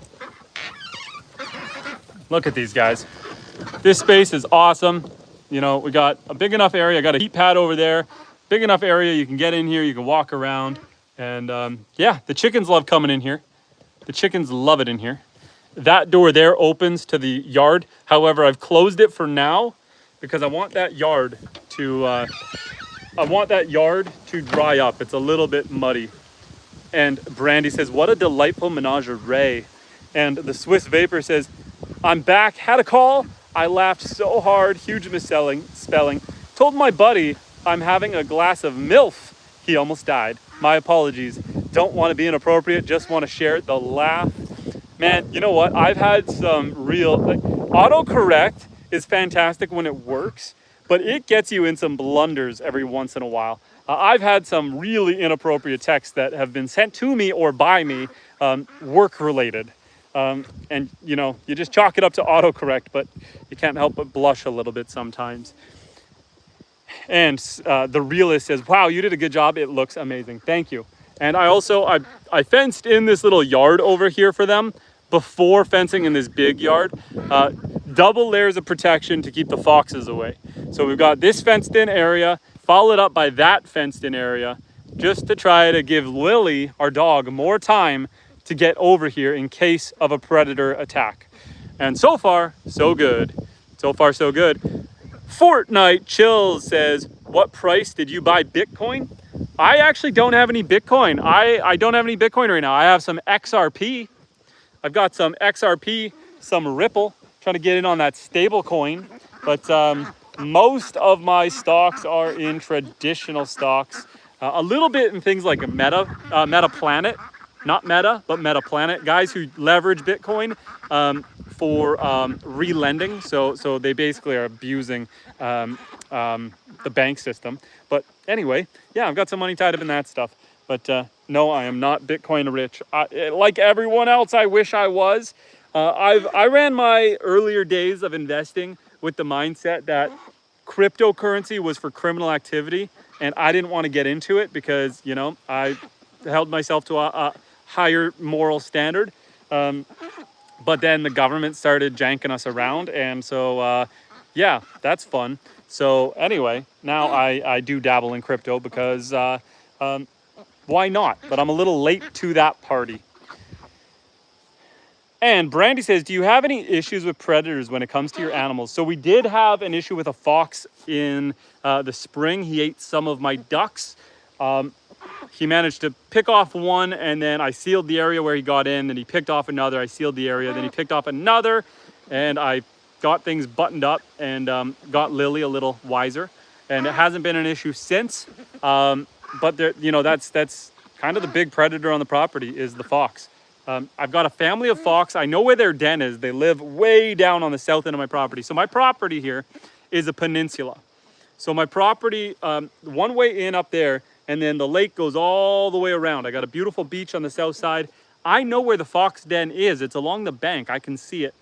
Look at these guys. This space is awesome. You know, we got a big enough area. I got a heat pad over there. Big enough area. You can get in here. You can walk around. And yeah, the chickens love coming in here. The chickens love it in here. That door there opens to the yard. However, I've closed it for now because I want that yard to dry up. It's a little bit muddy. And Brandy says, what a delightful menagerie. And the Swiss Vapor says, I'm back, had a call. I laughed so hard, huge misspelling. Told my buddy I'm having a glass of MILF. He almost died. My apologies. Don't want to be inappropriate, just want to share the laugh. Man, you know what? I've had some real, autocorrect is fantastic when it works, but it gets you in some blunders every once in a while. I've had some really inappropriate texts that have been sent to me or by me, work related. And you know, you just chalk it up to autocorrect, but you can't help but blush a little bit sometimes. And the realist says, wow, you did a good job. It looks amazing. Thank you. And I fenced in this little yard over here for them before fencing in this big yard. Double layers of protection to keep the foxes away. So we've got this fenced in area, followed up by that fenced in area, just to try to give Lily, our dog, more time to get over here in case of a predator attack. And so far, so good. So far, so good. Fortnite Chills says, what price did you buy Bitcoin? I actually don't have any Bitcoin. I don't have any Bitcoin right now. I have some XRP. I've got some XRP, some Ripple, trying to get in on that stable coin. But most of my stocks are in traditional stocks. A little bit in things like Meta Planet. Not Meta, but Meta Planet. Guys who leverage Bitcoin for relending. So they basically are abusing the bank system. But anyway, yeah, I've got some money tied up in that stuff. But no, I am not Bitcoin rich. Like everyone else, I wish I was. I ran my earlier days of investing with the mindset that cryptocurrency was for criminal activity, and I didn't want to get into it because, you know, I held myself to a higher moral standard. But then the government started janking us around, and so yeah, that's fun. So anyway, now I do dabble in crypto because why not? But I'm a little late to that party. And Brandy says, do you have any issues with predators when it comes to your animals? So we did have an issue with a fox in the spring. He ate some of my ducks. He managed to pick off one, and then I sealed the area where he got in, then he picked off another. I sealed the area, then he picked off another, and I got things buttoned up and got Lily a little wiser. And it hasn't been an issue since. But there, you know, that's kind of the big predator on the property is the fox. I've got a family of fox. I know where their den is. They live way down on the south end of my property. So my property here is a peninsula. So my property, one way in up there, and then the lake goes all the way around. I got a beautiful beach on the south side. I know where the fox den is. It's along the bank. I can see it.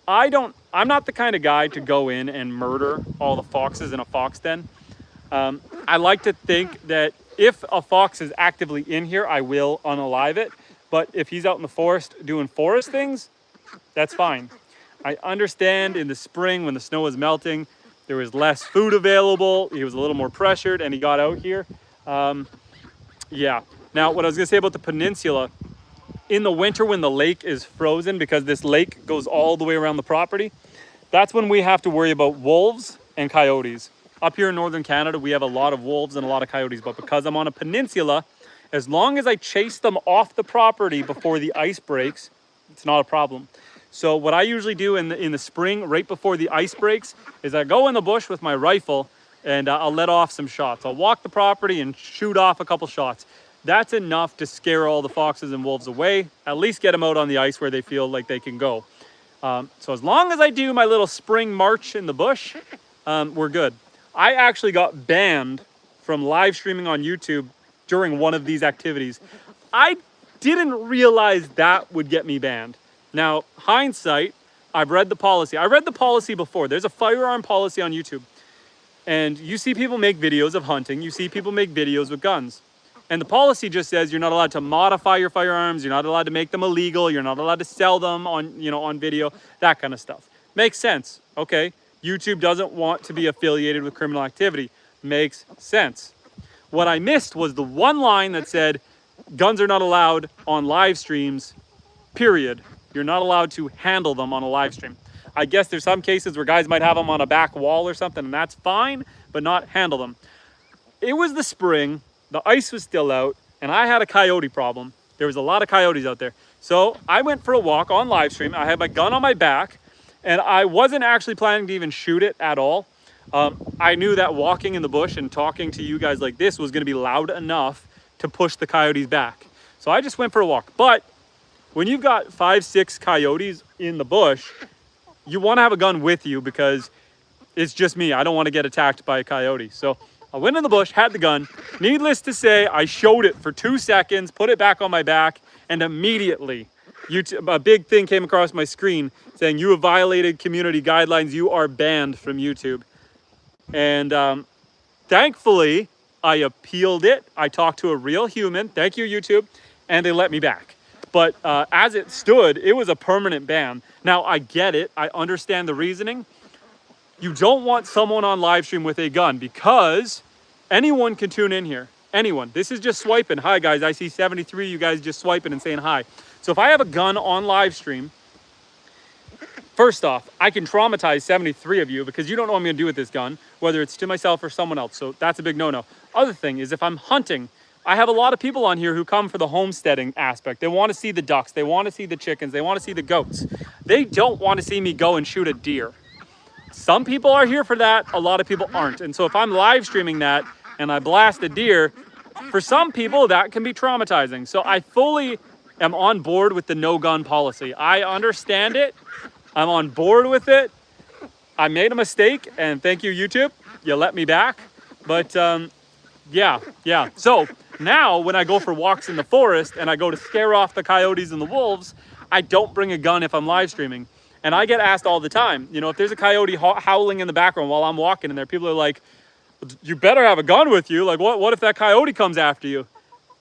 I'm not the kind of guy to go in and murder all the foxes in a fox den. I like to think that if a fox is actively in here, I will unalive it. But if he's out in the forest doing forest things, that's fine. I understand in the spring when the snow was melting, there was less food available. He was a little more pressured and he got out here. Yeah. Now, what I was gonna say about the peninsula, in the winter when the lake is frozen, because this lake goes all the way around the property, that's when we have to worry about wolves and coyotes. Up here in northern Canada, we have a lot of wolves and a lot of coyotes, but because I'm on a peninsula, as long as I chase them off the property before the ice breaks, it's not a problem. So what I usually do in the spring, right before the ice breaks, is I go in the bush with my rifle and I'll let off some shots. I'll walk the property and shoot off a couple shots. That's enough to scare all the foxes and wolves away, at least get them out on the ice where they feel like they can go. So as long as I do my little spring march in the bush, we're good. I actually got banned from live streaming on YouTube during one of these activities. I didn't realize that would get me banned. Now, hindsight, I've read the policy. I read the policy before. There's a firearm policy on YouTube. And you see people make videos of hunting. You see people make videos with guns. And the policy just says you're not allowed to modify your firearms. You're not allowed to make them illegal. You're not allowed to sell them on, you know, on video, that kind of stuff. Makes sense. Okay. YouTube doesn't want to be affiliated with criminal activity. Makes sense. What I missed was the one line that said guns are not allowed on live streams, period. You're not allowed to handle them on a live stream. I guess there's some cases where guys might have them on a back wall or something, and that's fine, but not handle them. It was the spring, the ice was still out, and I had a coyote problem. There was a lot of coyotes out there. So I went for a walk on live stream. I had my gun on my back, and I wasn't actually planning to even shoot it at all. I knew that walking in the bush and talking to you guys like this was gonna be loud enough to push the coyotes back. So I just went for a walk. But when you've got 5, 6 coyotes in the bush, you wanna have a gun with you because it's just me. I don't wanna get attacked by a coyote. So I went in the bush, had the gun. Needless to say, I showed it for 2 seconds, put it back on my back, and immediately a big thing came across my screen saying, "You have violated community guidelines. You are banned from YouTube." And thankfully, I appealed it. I talked to a real human. Thank you, YouTube. And they let me back. But as it stood, it was a permanent ban. Now, I get it. I understand the reasoning. You don't want someone on live stream with a gun because anyone can tune in here. Anyone. This is just swiping. Hi, guys. I see 73. You guys just swiping and saying hi. So if I have a gun on live stream, first off, I can traumatize 73 of you because you don't know what I'm going to do with this gun, whether it's to myself or someone else. So that's a big no-no. Other thing is if I'm hunting, I have a lot of people on here who come for the homesteading aspect. They want to see the ducks. They want to see the chickens. They want to see the goats. They don't want to see me go and shoot a deer. Some people are here for that. A lot of people aren't. And so if I'm live streaming that and I blast a deer, for some people that can be traumatizing. So I fully am on board with the no gun policy. I understand it. I'm on board with it. I made a mistake, and thank you, YouTube. You let me back. But yeah. So now when I go for walks in the forest and I go to scare off the coyotes and the wolves, I don't bring a gun if I'm live streaming. And I get asked all the time, you know, if there's a coyote howling in the background while I'm walking in there, people are like, you better have a gun with you. Like, what if that coyote comes after you?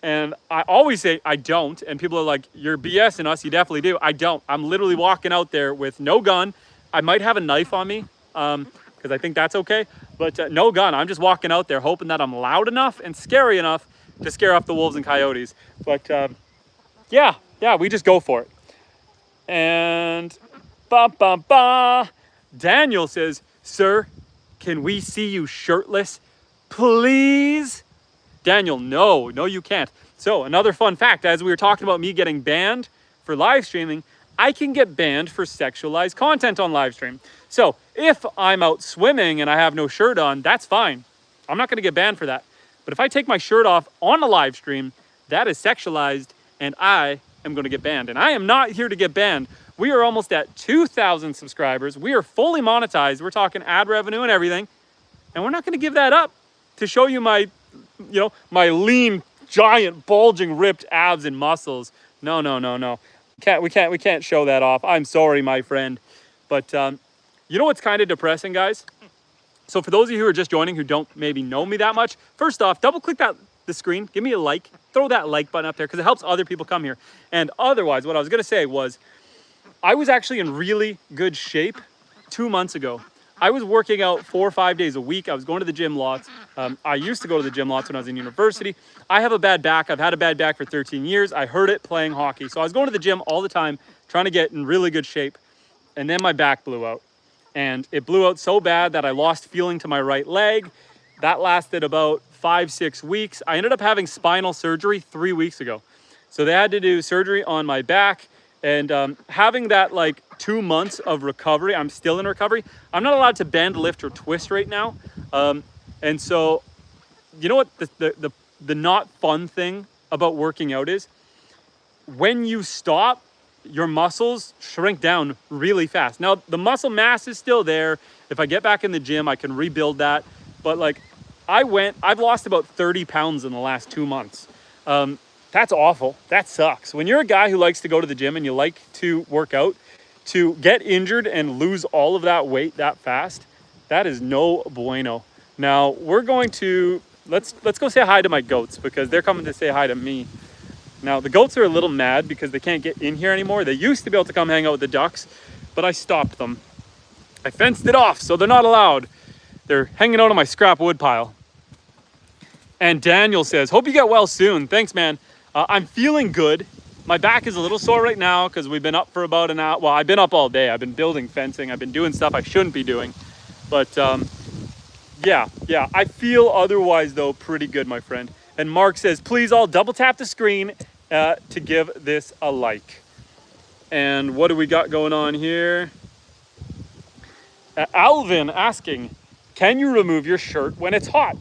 And I always say, I don't. And people are like, you're BSing us. You definitely do. I don't. I'm literally walking out there with no gun. I might have a knife on me because I think that's okay. But no gun. I'm just walking out there hoping that I'm loud enough and scary enough to scare off the wolves and coyotes. But yeah, we just go for it. And Daniel says, sir, can we see you shirtless, please? Daniel, no, you can't. So another fun fact, as we were talking about me getting banned for live streaming, I can get banned for sexualized content on live stream. So if I'm out swimming and I have no shirt on, that's fine. I'm not gonna get banned for that. But if I take my shirt off on a live stream, that is sexualized and I am gonna get banned. And I am not here to get banned. We are almost at 2,000 subscribers. We are fully monetized. We're talking ad revenue and everything. And we're not gonna give that up to show you my, you know, my lean, giant, bulging, ripped abs and muscles. No. We can't show that off. I'm sorry, my friend. But you know what's kind of depressing, guys? So for those of you who are just joining, who don't maybe know me that much, first off, double click the screen, give me a like, throw that like button up there because it helps other people come here. And otherwise, what I was gonna say was, I was actually in really good shape 2 months ago. I was working out 4 or 5 days a week. I was going to the gym lots. I used to go to the gym lots when I was in university. I have a bad back. I've had a bad back for 13 years. I hurt it playing hockey. So I was going to the gym all the time, trying to get in really good shape. And then my back blew out. And it blew out so bad that I lost feeling to my right leg. That lasted about 5-6 weeks. I ended up having spinal surgery 3 weeks ago. So they had to do surgery on my back. And having that like 2 months of recovery, I'm still in recovery. I'm not allowed to bend, lift, or twist right now. And so, you know what the not fun thing about working out is? When you stop, your muscles shrink down really fast. Now, the muscle mass is still there. If I get back in the gym, I can rebuild that. But like, I've lost about 30 pounds in the last 2 months. That's awful. That sucks. When you're a guy who likes to go to the gym and you like to work out, to get injured and lose all of that weight that fast, that is no bueno. Now we're going to, let's go say hi to my goats because they're coming to say hi to me. Now the goats are a little mad because they can't get in here anymore. They used to be able to come hang out with the ducks, but I stopped them. I fenced it off, so they're not allowed. They're hanging out on my scrap wood pile. And Daniel says, hope you get well soon. Thanks, man. I'm feeling good. My back is a little sore right now because we've been up for about an hour. Well, I've been up all day. I've been building fencing. I've been doing stuff I shouldn't be doing. But yeah, I feel otherwise though pretty good, my friend. And Mark says, please all double tap the screen to give this a like. And what do we got going on here? Alvin asking, can you remove your shirt when it's hot?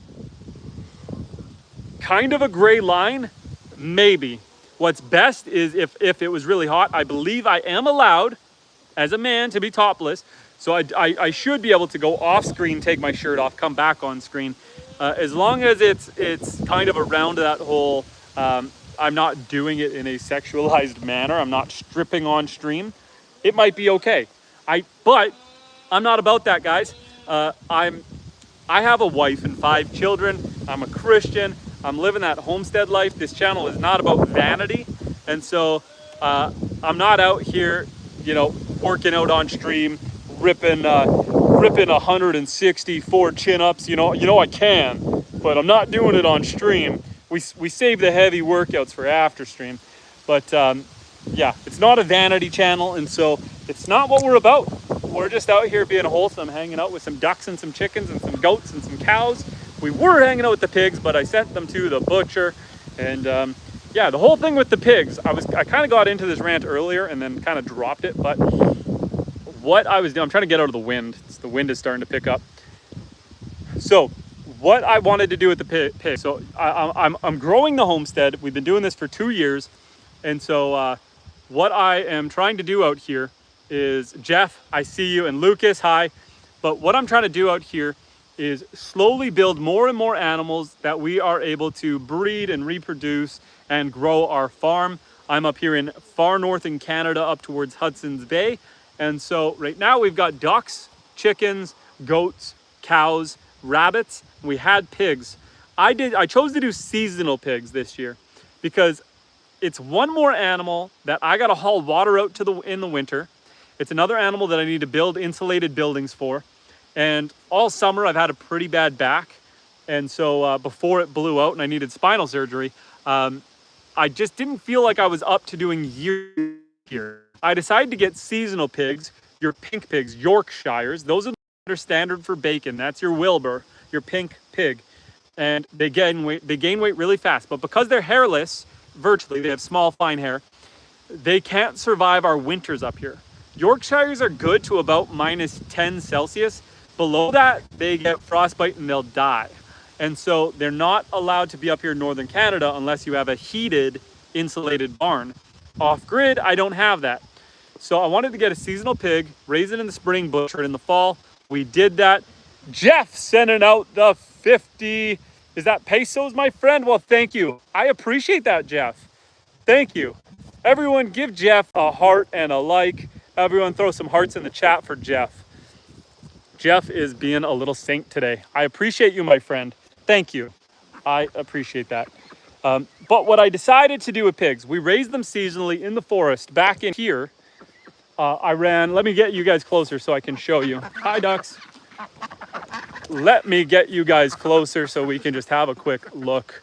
Kind of a gray line. Maybe. What's best is if it was really hot, I believe I am allowed as a man to be topless. So I should be able to go off screen, take my shirt off, come back on screen. As long as it's kind of around that whole, I'm not doing it in a sexualized manner. I'm not stripping on stream. It might be okay. But I'm not about that, guys. I have a wife and 5 children. I'm a Christian. I'm living that homestead life. This channel is not about vanity. And so I'm not out here, you know, working out on stream, ripping 164 chin-ups. You know I can, but I'm not doing it on stream. We save the heavy workouts for after stream. But yeah, it's not a vanity channel. And so it's not what we're about. We're just out here being wholesome, hanging out with some ducks and some chickens and some goats and some cows. We were hanging out with the pigs, but I sent them to the butcher. And yeah, the whole thing with the pigs, I kind of got into this rant earlier and then kind of dropped it. But what I was doing, I'm trying to get out of the wind. The wind is starting to pick up. So what I wanted to do with the pig, so I'm growing the homestead. We've been doing this for 2 years. And so what I am trying to do out here is, Jeff, I see you, and Lucas, hi. But what I'm trying to do out here is slowly build more and more animals that we are able to breed and reproduce and grow our farm. I'm up here in far north in Canada up towards Hudson's Bay. And so right now we've got ducks, chickens, goats, cows, rabbits. We had pigs. I chose to do seasonal pigs this year because it's one more animal that I got to haul water out to in the winter. It's another animal that I need to build insulated buildings for. And all summer I've had a pretty bad back. And so before it blew out and I needed spinal surgery, I just didn't feel like I was up to doing year here. I decided to get seasonal pigs, your pink pigs, Yorkshires. Those are standard for bacon. That's your Wilbur, your pink pig. And they gain weight really fast. But because they're hairless, virtually, they have small, fine hair, they can't survive our winters up here. Yorkshires are good to about -10 Celsius. Below that, they get frostbite and they'll die. And so they're not allowed to be up here in northern Canada unless you have a heated, insulated barn. Off-grid, I don't have that. So I wanted to get a seasonal pig, raise it in the spring, butcher it in the fall. We did that. Jeff sending out the 50, is that pesos, my friend? Well, thank you. I appreciate that, Jeff. Thank you. Everyone give Jeff a heart and a like. Everyone throw some hearts in the chat for Jeff. Jeff is being a little saint today. I appreciate you, my friend. Thank you. I appreciate that. But what I decided to do with pigs, we raised them seasonally in the forest back in here. Let me get you guys closer so I can show you. Hi, ducks. Let me get you guys closer so we can just have a quick look.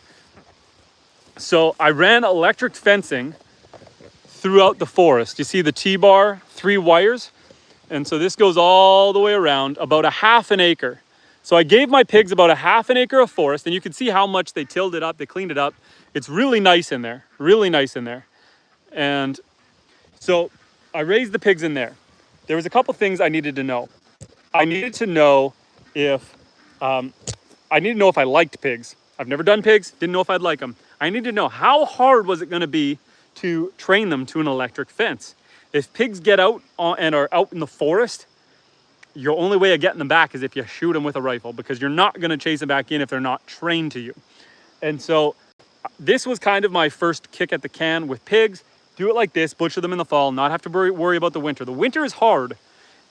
So I ran electric fencing throughout the forest. You see the T-bar, 3 wires. And so this goes all the way around, about a ½ acre. So I gave my pigs about a ½ acre of forest, and you can see how much they tilled it up, they cleaned it up. It's really nice in there, really nice in there. And so I raised the pigs in there. There was a couple things I needed to know. I needed to know if I liked pigs. I've never done pigs, didn't know if I'd like them. I needed to know how hard was it gonna be to train them to an electric fence. If pigs get out and are out in the forest, your only way of getting them back is if you shoot them with a rifle, because you're not going to chase them back in if they're not trained to you. And so this was kind of my first kick at the can with pigs. Do it like this, butcher them in the fall, not have to worry about the winter. The winter is hard.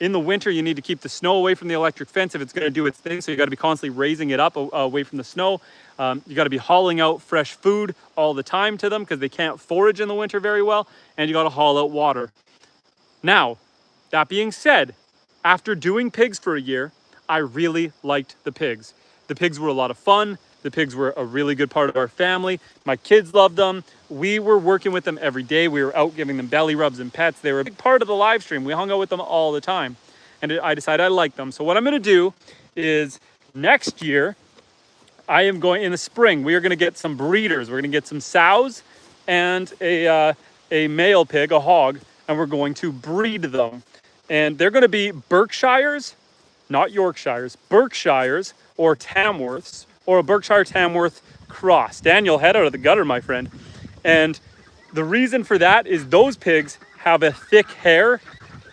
In the winter, you need to keep the snow away from the electric fence if it's going to do its thing. So you got to be constantly raising it up away from the snow. You got to be hauling out fresh food all the time to them because they can't forage in the winter very well. And you got to haul out water. Now, that being said, after doing pigs for a year, I really liked the pigs. The pigs were a lot of fun. The pigs were a really good part of our family. My kids loved them. We were working with them every day. We were out giving them belly rubs and pets. They were a big part of the live stream. We hung out with them all the time. And I decided I liked them. So what I'm going to do is next year, I am going in the spring. We are going to get some breeders. We're going to get some sows and a male pig, a hog, and we're going to breed them. And they're going to be Berkshires, not Yorkshires, Berkshires or Tamworths, or a Berkshire Tamworth cross. Daniel, head out of the gutter, my friend. And the reason for that is those pigs have a thick hair,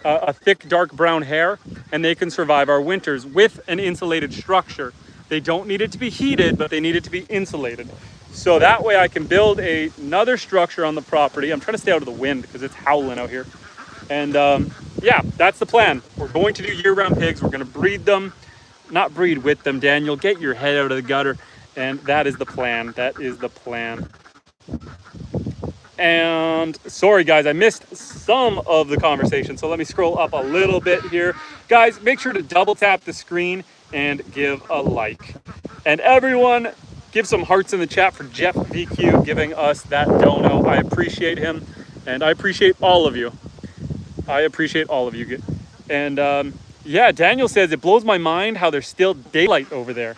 a thick dark brown hair, and they can survive our winters with an insulated structure. They don't need it to be heated, but they need it to be insulated. So that way I can build another structure on the property. I'm trying to stay out of the wind because it's howling out here. And yeah, that's the plan. We're going to do year-round pigs. We're going to breed them, not breed with them. Daniel, get your head out of the gutter. And that is the plan. That is the plan. And sorry, guys, I missed some of the conversation. So let me scroll up a little bit here. Guys, make sure to double tap the screen and give a like. And everyone, give some hearts in the chat for Jeff VQ giving us that dono. I appreciate him. And I appreciate all of you. I appreciate all of you. And yeah, Daniel says, it blows my mind how there's still daylight over there.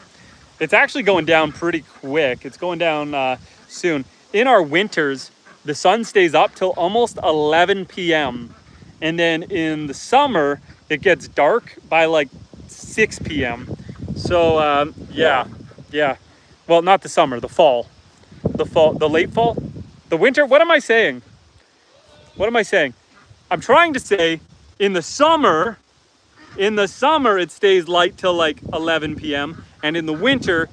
It's actually going down pretty quick. It's going down soon. In our winters, the sun stays up till almost 11 p.m. And then in the summer, it gets dark by like 6 p.m. So yeah. Well, not the summer, the fall. The late fall? The winter? What am I saying? What am I saying? I'm trying to say in the summer it stays light till like 11 p.m. And in the winter,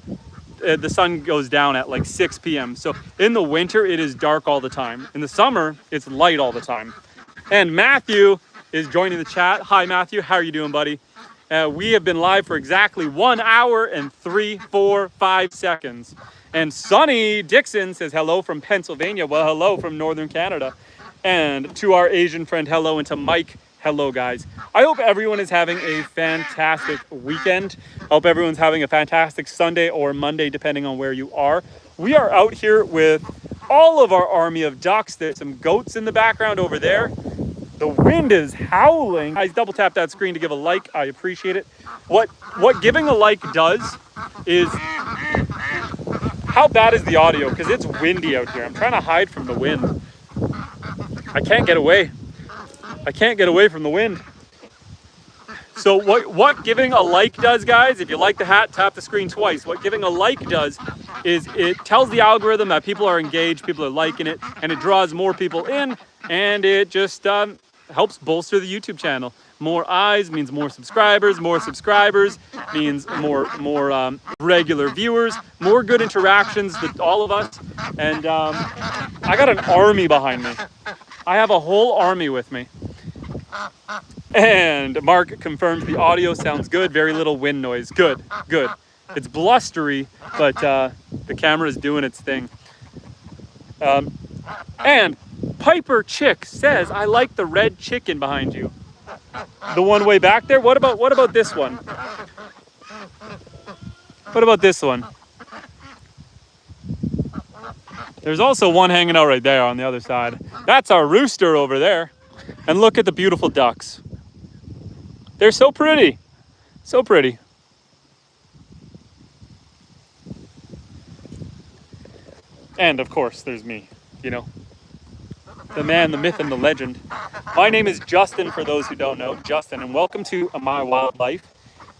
the sun goes down at like 6 p.m. So in the winter, it is dark all the time. In the summer, it's light all the time. And Matthew is joining the chat. Hi, Matthew. How are you doing, buddy? We have been live for exactly 1 hour and 3, 4, 5 seconds. And Sonny Dixon says hello from Pennsylvania. Well, hello from Northern Canada. And to our Asian friend, hello. And to Mike, hello, guys. I hope everyone is having a fantastic weekend. I hope everyone's having a fantastic Sunday or Monday, depending on where you are. We are out here with all of our army of ducks. There's some goats in the background over there. The wind is howling. Guys, double tap that screen to give a like. I appreciate it. What giving a like does is... How bad is the audio? Because it's windy out here. I'm trying to hide from the wind. I can't get away. I can't get away from the wind. So what giving a like does, guys, if you like the hat, tap the screen twice. What giving a like does is it tells the algorithm that people are engaged, people are liking it, and it draws more people in, and it just helps bolster the YouTube channel. More eyes means more subscribers means more regular viewers, more good interactions with all of us. And I got an army behind me. I have a whole army with me. And Mark confirms the audio sounds good. Very little wind noise. Good, good. It's blustery, but the camera is doing its thing. And Piper Chick says, I like the red chicken behind you. The one way back there? What about this one? What about this one? There's also one hanging out right there on the other side. That's our rooster over there. And look at the beautiful ducks. They're so pretty. So pretty. And of course, there's me, you know. The man, the myth, and the legend. My name is Justin, for those who don't know. Justin, and welcome to My Wildlife.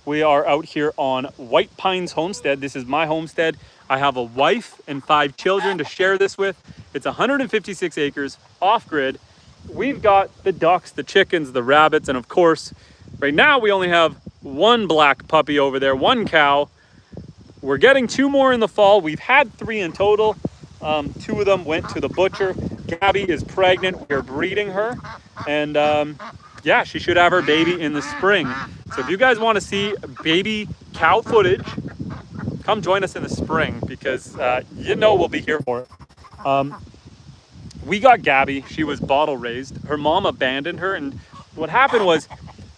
We are out here on White Pines Homestead. This is my homestead. I have a wife and 5 children to share this with. It's 156 acres, off-grid. We've got the ducks, the chickens, the rabbits, and of course, right now we only have 1 black puppy over there, 1 cow. We're getting 2 more in the fall. We've had 3 in total. 2 of them went to the butcher. Gabby is pregnant. We're breeding her. And yeah, she should have her baby in the spring. So if you guys want to see baby cow footage, come join us in the spring, because you know we'll be here for it. We got Gabby. She was bottle raised. Her mom abandoned her. And what happened was,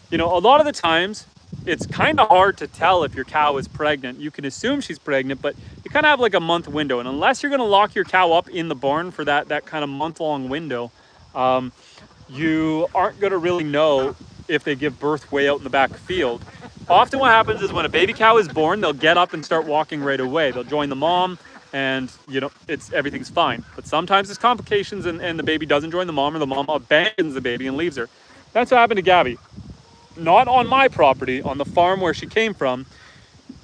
you know, a lot of the times it's kind of hard to tell if your cow is pregnant. You can assume she's pregnant, but you kind of have like a month window. And unless you're going to lock your cow up in the barn for that kind of month-long window, you aren't going to really know if they give birth way out in the back field. Often what happens is when a baby cow is born, they'll get up and start walking right away. They'll join the mom, and you know, everything's fine. But sometimes there's complications, and the baby doesn't join the mom, or the mom abandons the baby and leaves her. That's what happened to Gabby. Not on my property, on the farm where she came from.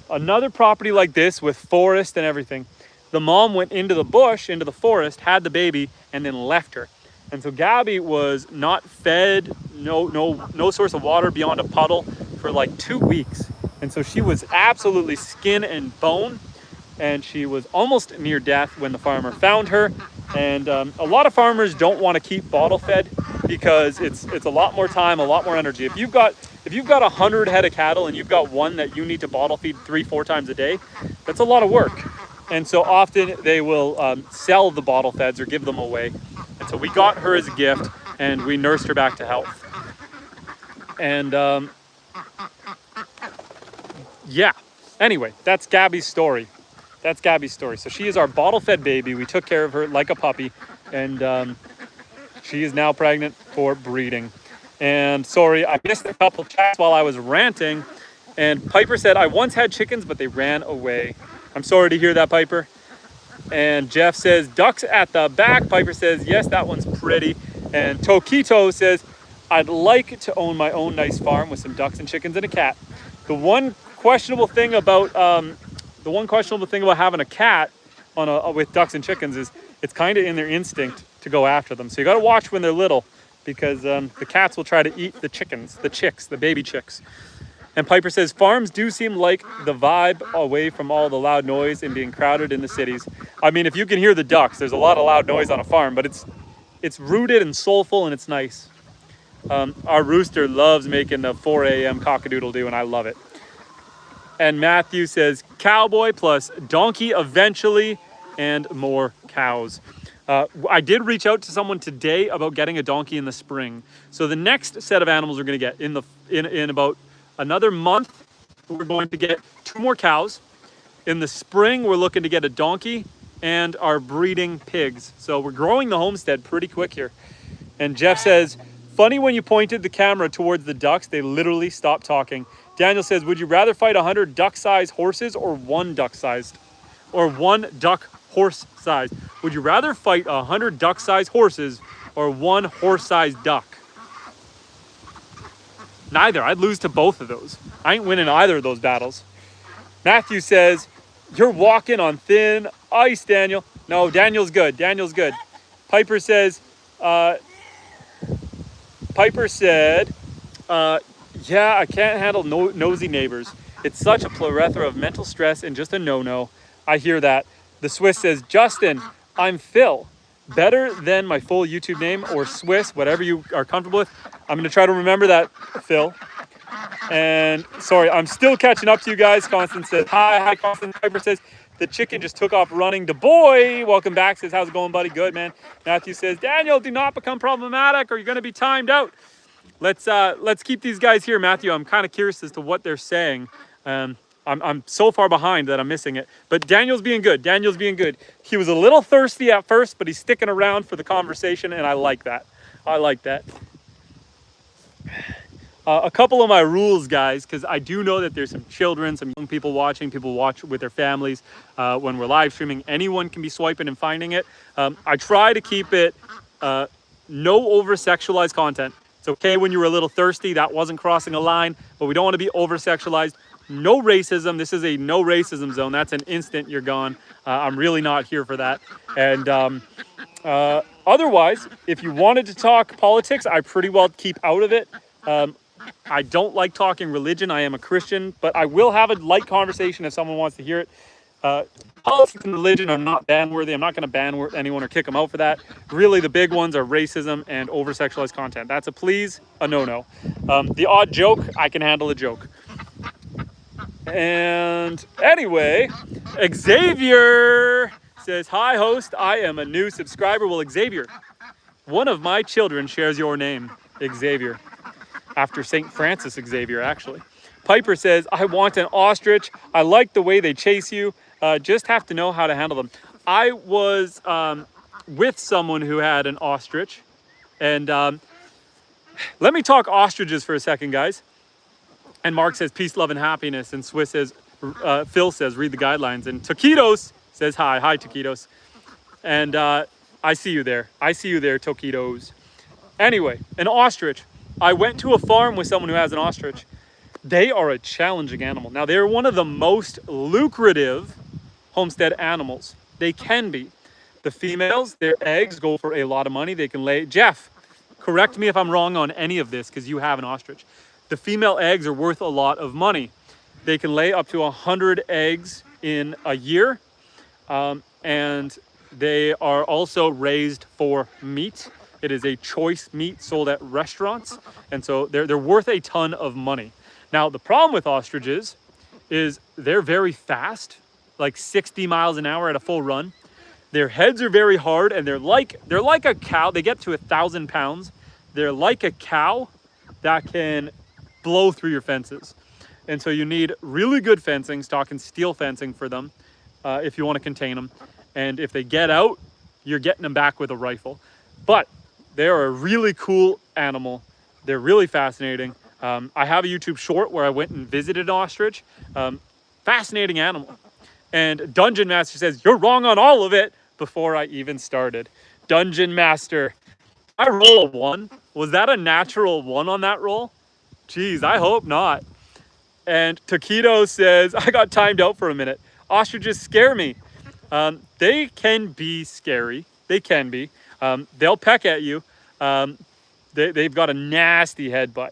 Another property like this with forest and everything. The mom went into the bush, into the forest, had the baby, and then left her. And so Gabby was not fed, no source of water beyond a puddle for like 2 weeks. And so she was absolutely skin and bone, and she was almost near death when the farmer found her. And a lot of farmers don't want to keep bottle fed because it's a lot more time, a lot more energy. If you've got 100 head of cattle and you've got one that you need to bottle feed 3-4 times a day, that's a lot of work. And so often they will sell the bottle feds or give them away. And so we got her as a gift, and we nursed her back to health. And yeah, anyway, that's Gabby's story. That's Gabby's story. So she is our bottle fed baby. We took care of her like a puppy, and she is now pregnant for breeding. And sorry, I missed a couple chats while I was ranting. And Piper said, I once had chickens, but they ran away. I'm sorry to hear that, Piper. And Jeff says, ducks at the back. Piper says, yes, that one's pretty. And Tokito says, I'd like to own my own nice farm with some ducks and chickens and a cat. The one questionable thing about having a cat with ducks and chickens is it's kind of in their instinct to go after them. So you got to watch when they're little, because the cats will try to eat the chickens, the chicks, the baby chicks. And Piper says, farms do seem like the vibe away from all the loud noise and being crowded in the cities. I mean, if you can hear the ducks, there's a lot of loud noise on a farm, but it's rooted and soulful and it's nice. Our rooster loves making the 4 a.m. cock-a-doodle-doo, and I love it. And Matthew says, cowboy plus donkey eventually, and more cows. I did reach out to someone today about getting a donkey in the spring. So the next set of animals we're going to get in about another month, we're going to get 2 more cows. In the spring, we're looking to get a donkey and our breeding pigs. So we're growing the homestead pretty quick here. And Jeff says, funny when you pointed the camera towards the ducks, they literally stopped talking. Daniel says, would you rather fight 100 duck-sized horses or one duck-sized? Or one duck horse size? Would you rather fight 100 duck-sized horses or one horse-sized duck? Neither. I'd lose to both of those. I ain't winning either of those battles. Matthew says, you're walking on thin ice, Daniel. No, Daniel's good. Daniel's good. Piper says, yeah, I can't handle nosy neighbors. It's such a plethora of mental stress and just a no-no. I hear that. The Swiss says, Justin, I'm Phil. Better than my full YouTube name or Swiss, whatever you are comfortable with. I'm going to try to remember that, Phil. And sorry, I'm still catching up to you guys. Constance says, hi, Constance. Piper says, the chicken just took off running. The boy, welcome back, says, how's it going, buddy? Good, man. Matthew says, Daniel, do not become problematic or you're going to be timed out. Let's keep these guys here, Matthew. I'm kind of curious as to what they're saying. I'm so far behind that I'm missing it. But Daniel's being good. Daniel's being good. He was a little thirsty at first, but he's sticking around for the conversation, and I like that. I like that. A couple of my rules, guys, because I do know that there's some children, some young people watching. People watch with their families when we're live streaming. Anyone can be swiping and finding it. I try to keep it no over-sexualized content. It's okay when you were a little thirsty. That wasn't crossing a line, but we don't want to be over-sexualized. No racism. This is a no racism zone. That's an instant you're gone. I'm really not here for that. And otherwise, if you wanted to talk politics, I pretty well keep out of it. I don't like talking religion. I am a Christian, but I will have a light conversation if someone wants to hear it. Politics and religion are not ban-worthy. I'm not going to ban anyone or kick them out for that. Really, the big ones are racism and over-sexualized content. That's a please, a no-no. The odd joke, I can handle a joke. And anyway, Xavier says, hi, host. I am a new subscriber. Well, Xavier, one of my children shares your name, Xavier. After St. Francis Xavier, actually. Piper says, I want an ostrich. I like the way they chase you. Just have to know how to handle them. I was with someone who had an ostrich. And let me talk ostriches for a second, guys. And Mark says, peace, love, and happiness. And Swiss says, Phil says, read the guidelines. And Taquitos says, hi. Hi, Taquitos. And I see you there. I see you there, Taquitos. Anyway, an ostrich. I went to a farm with someone who has an ostrich. They are a challenging animal. Now, they're one of the most lucrative homestead animals. They can be. The females, their eggs go for a lot of money. They can lay... Jeff, correct me if I'm wrong on any of this because you have an ostrich. The female eggs are worth a lot of money. They can lay up to 100 eggs in a year. And they are also raised for meat. It is a choice meat sold at restaurants. And so they're worth a ton of money. Now, the problem with ostriches is they're very fast, like 60 miles an hour at a full run. Their heads are very hard, and they're like a cow. They get to 1,000 pounds. They're like a cow that can blow through your fences. And so you need really good fencing, stock and steel fencing for them if you want to contain them. And if they get out, you're getting them back with a rifle. But they are a really cool animal. They're really fascinating. I have a YouTube short where I went and visited an ostrich. Fascinating animal. And Dungeon Master says, you're wrong on all of it before I even started. Dungeon Master. I roll a 1. Was that a natural 1 on that roll? Geez, I hope not. And Taquito says, I got timed out for a minute. Ostriches scare me. They can be scary. They can be. They'll peck at you. They've got a nasty headbutt.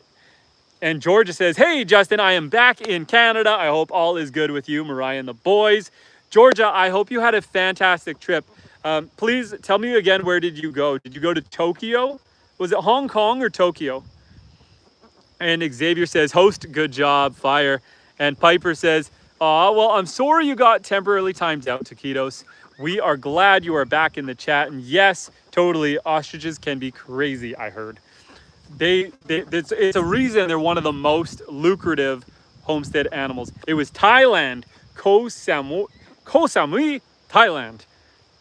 And Georgia says, hey, Justin, I am back in Canada. I hope all is good with you, Mariah and the boys. Georgia, I hope you had a fantastic trip. Please tell me again, where did you go? Did you go to Tokyo? Was it Hong Kong or Tokyo? And Xavier says, host, good job, fire. And Piper says, well, I'm sorry you got temporarily timed out, Taquitos. We are glad you are back in the chat. And yes, totally, ostriches can be crazy, I heard. It's a reason they're one of the most lucrative homestead animals. It was Thailand, Koh Samui, Thailand.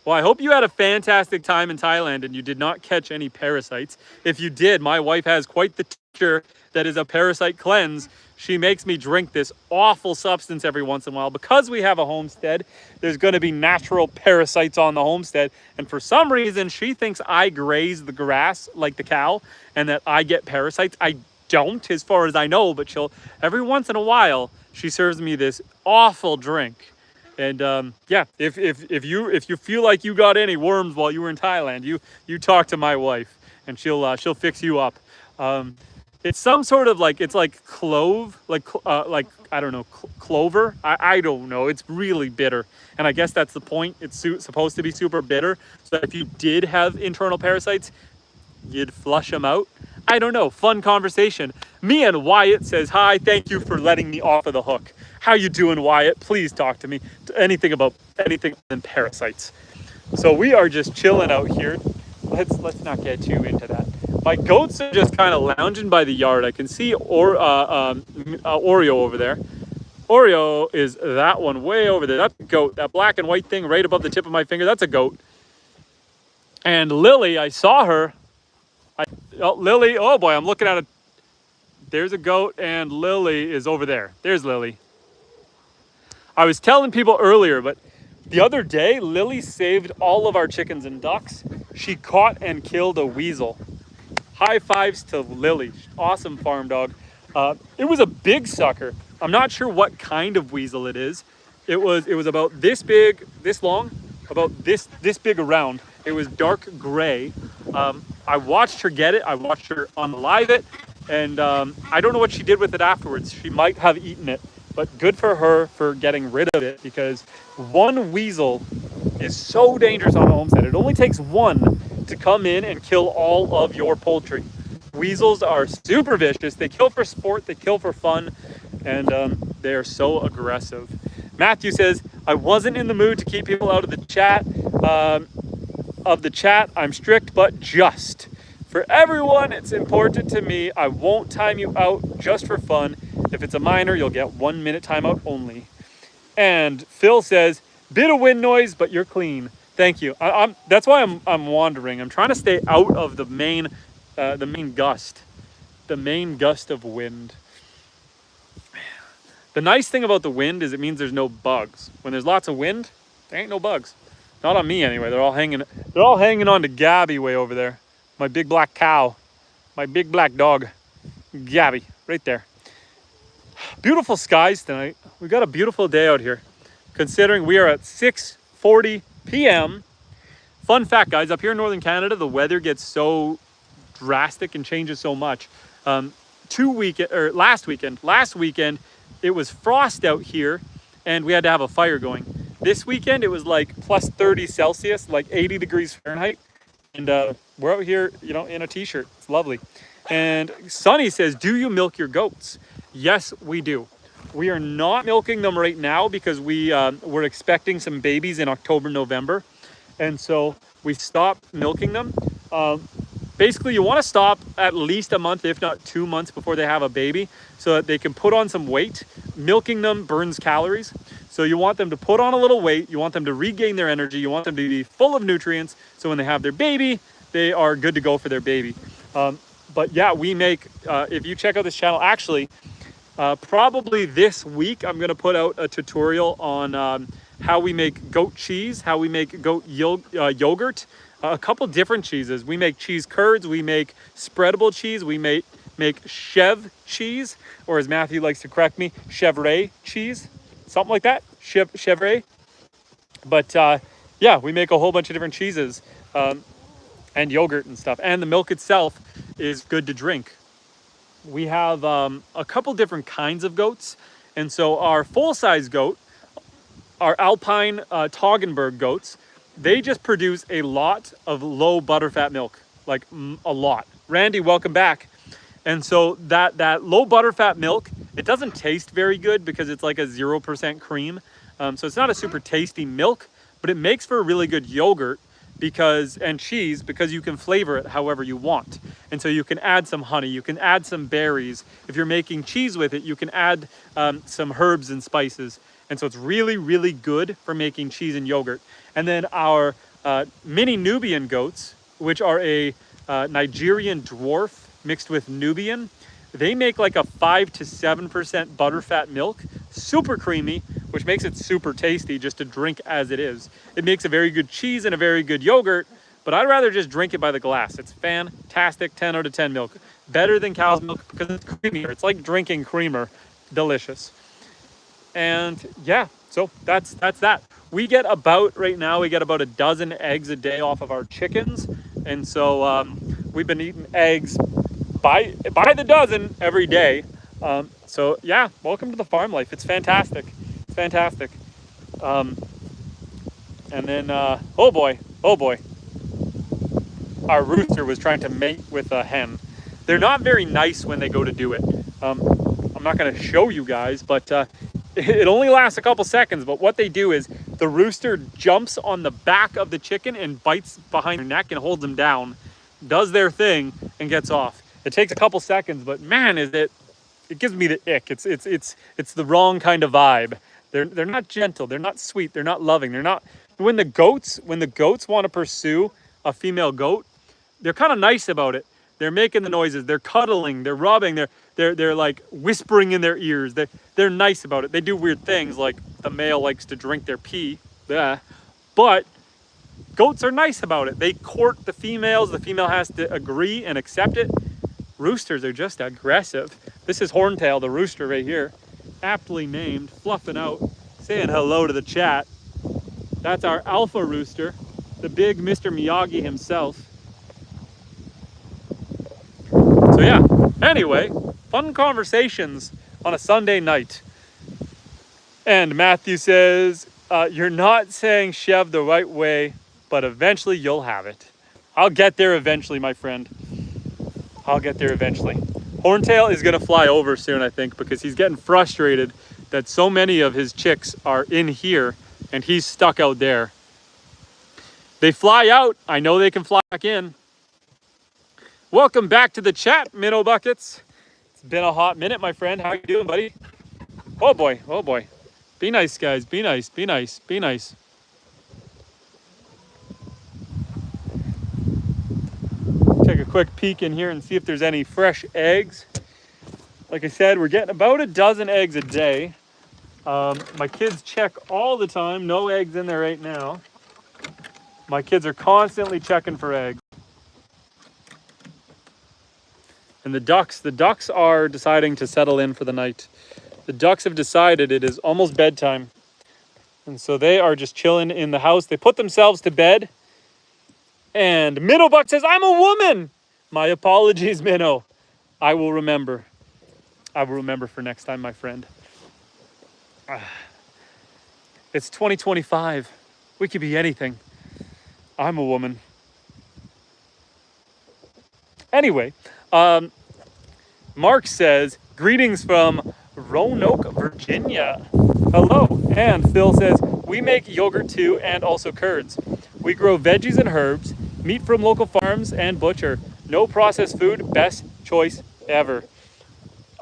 Well, I hope you had a fantastic time in Thailand and you did not catch any parasites. If you did, my wife has quite the tincture that is a parasite cleanse. She makes me drink this awful substance every once in a while. Because we have a homestead, there's going to be natural parasites on the homestead. And for some reason, she thinks I graze the grass like the cow and that I get parasites. I don't, as far as I know, but every once in a while, she serves me this awful drink. And yeah, if you feel like you got any worms while you were in Thailand, you talk to my wife and she'll fix you up. It's some sort of it's like clove, like I don't know, clover. I don't know. It's really bitter, and I guess that's the point. It's supposed to be super bitter, so that if you did have internal parasites, you'd flush them out. I don't know. Fun conversation. Me and Wyatt says hi. Thank you for letting me off of the hook. How you doing, Wyatt? Please talk to me. Anything than parasites. So we are just chilling out here. Let's not get too into that. My goats are just kind of lounging by the yard. I can see Oreo over there. Oreo is that one way over there. That's a goat. That black and white thing right above the tip of my finger, that's a goat. And Lily, I saw her. Lily, oh boy, I'm looking at it. There's a goat and Lily is over there. There's Lily. I was telling people earlier, but the other day, Lily saved all of our chickens and ducks. She caught and killed a weasel. High fives to Lily. Awesome farm dog. It was a big sucker. I'm not sure what kind of weasel it is. It was about this big, this long, about this big around. It was dark gray. I watched her get it. I watched her unalive it. And I don't know what she did with it afterwards. She might have eaten it. But good for her for getting rid of it, because one weasel is so dangerous on a homestead. It only takes one to come in and kill all of your poultry. Weasels are super vicious. They kill for sport, they kill for fun, and they are so aggressive. Matthew says, I wasn't in the mood to keep people out of the chat. I'm strict but just. For everyone, it's important to me. I won't time you out just for fun. If it's a minor, you'll get 1 minute timeout only. And Phil says, bit of wind noise, but you're clean. Thank you. That's why I'm wandering. I'm trying to stay out of the main gust of wind. The nice thing about the wind is it means there's no bugs. When there's lots of wind, there ain't no bugs. Not on me anyway. They're all hanging on to Gabby way over there. My big black cow, my big black dog, Gabby, right there. Beautiful skies tonight. We got a beautiful day out here, considering we are at 6:40 p.m. Fun fact, guys, up here in Northern Canada, the weather gets so drastic and changes so much. Last weekend, it was frost out here and we had to have a fire going. This weekend, it was like plus 30 Celsius, like 80 degrees Fahrenheit. And we're out here, in a t-shirt. It's lovely. And Sunny says, do you milk your goats? Yes, we do. We are not milking them right now because we're expecting some babies in October, November. And so we stopped milking them. Basically, you want to stop at least a month, if not 2 months before they have a baby, so that they can put on some weight. Milking them burns calories. So you want them to put on a little weight. You want them to regain their energy. You want them to be full of nutrients. So when they have their baby, they are good to go for their baby. But yeah, we make, if you check out this channel, actually, probably this week, I'm going to put out a tutorial on how we make goat cheese, how we make goat yogurt, a couple different cheeses. We make cheese curds, we make spreadable cheese, we make chev cheese, or as Matthew likes to correct me, chevre cheese, something like that, chevre. But yeah, we make a whole bunch of different cheeses and yogurt and stuff. And the milk itself is good to drink. we have a couple different kinds of goats. And so our full-size goat, our Alpine Toggenburg goats, they just produce a lot of low butterfat milk, like a lot. Randy, welcome back. And so that low butterfat milk, it doesn't taste very good because it's like a 0% cream. So it's not a super tasty milk, but it makes for a really good yogurt and cheese, because you can flavor it however you want. And so you can add some honey, you can add some berries. If you're making cheese with it, you can add some herbs and spices. And so it's really, really good for making cheese and yogurt. And then our mini Nubian goats, which are a Nigerian dwarf mixed with Nubian, they make like a 5 to 7% butterfat milk, super creamy, which makes it super tasty just to drink as it is. It makes a very good cheese and a very good yogurt, but I'd rather just drink it by the glass. It's fantastic, 10 out of 10 milk. Better than cow's milk because it's creamier. It's like drinking creamer. Delicious. And yeah, so that's that. We get about, right now, we get about a dozen eggs a day off of our chickens. And so we've been eating eggs by the dozen every day. So yeah, welcome to the farm life. It's fantastic. It's fantastic. And then, oh boy, our rooster was trying to mate with a hen. They're not very nice when they go to do it. I'm not going to show you guys, but it only lasts a couple seconds. But what they do is the rooster jumps on the back of the chicken and bites behind their neck and holds them down, does their thing, and gets off. It takes a couple seconds, but man, it gives me the ick. It's the wrong kind of vibe. They're not gentle. They're not sweet. They're not loving. They're not. When the goats want to pursue a female goat, they're kind of nice about it. They're making the noises. They're cuddling. They're rubbing. They're like whispering in their ears. They're nice about it. They do weird things, like the male likes to drink their pee. Yeah. But goats are nice about it. They court the females. The female has to agree and accept it. Roosters are just aggressive. This is Horntail, the rooster right here, aptly named, fluffing out, saying hello to the chat. That's our alpha rooster, the big Mr. Miyagi himself. So yeah, anyway, fun conversations on a Sunday night. And Matthew says, you're not saying Chev the right way, but eventually you'll have it. I'll get there eventually, my friend. I'll get there eventually. Horntail is gonna fly over soon, I think, because he's getting frustrated that so many of his chicks are in here and he's stuck out there. They fly out, I know they can fly back in. Welcome back to the chat, Minnow Buckets. It's been a hot minute, my friend. How you doing, buddy? Oh boy, oh boy. Be nice, guys, be nice, be nice, be nice. Take a quick peek in here and see if there's any fresh eggs. Like I said, we're getting about a dozen eggs a day. My kids check all the time. No eggs in there right now. My kids are constantly checking for eggs. And the ducks are deciding to settle in for the night. The ducks have decided it is almost bedtime. And so they are just chilling in the house. They put themselves to bed. And Minnow Buck says, I'm a woman. My apologies, Minnow. I will remember. I will remember for next time, my friend. It's 2025. We could be anything. I'm a woman. Anyway, Mark says, greetings from Roanoke, Virginia. Hello. And Phil says, we make yogurt too and also curds. We grow veggies and herbs, meat from local farms, and butcher. No processed food, best choice ever.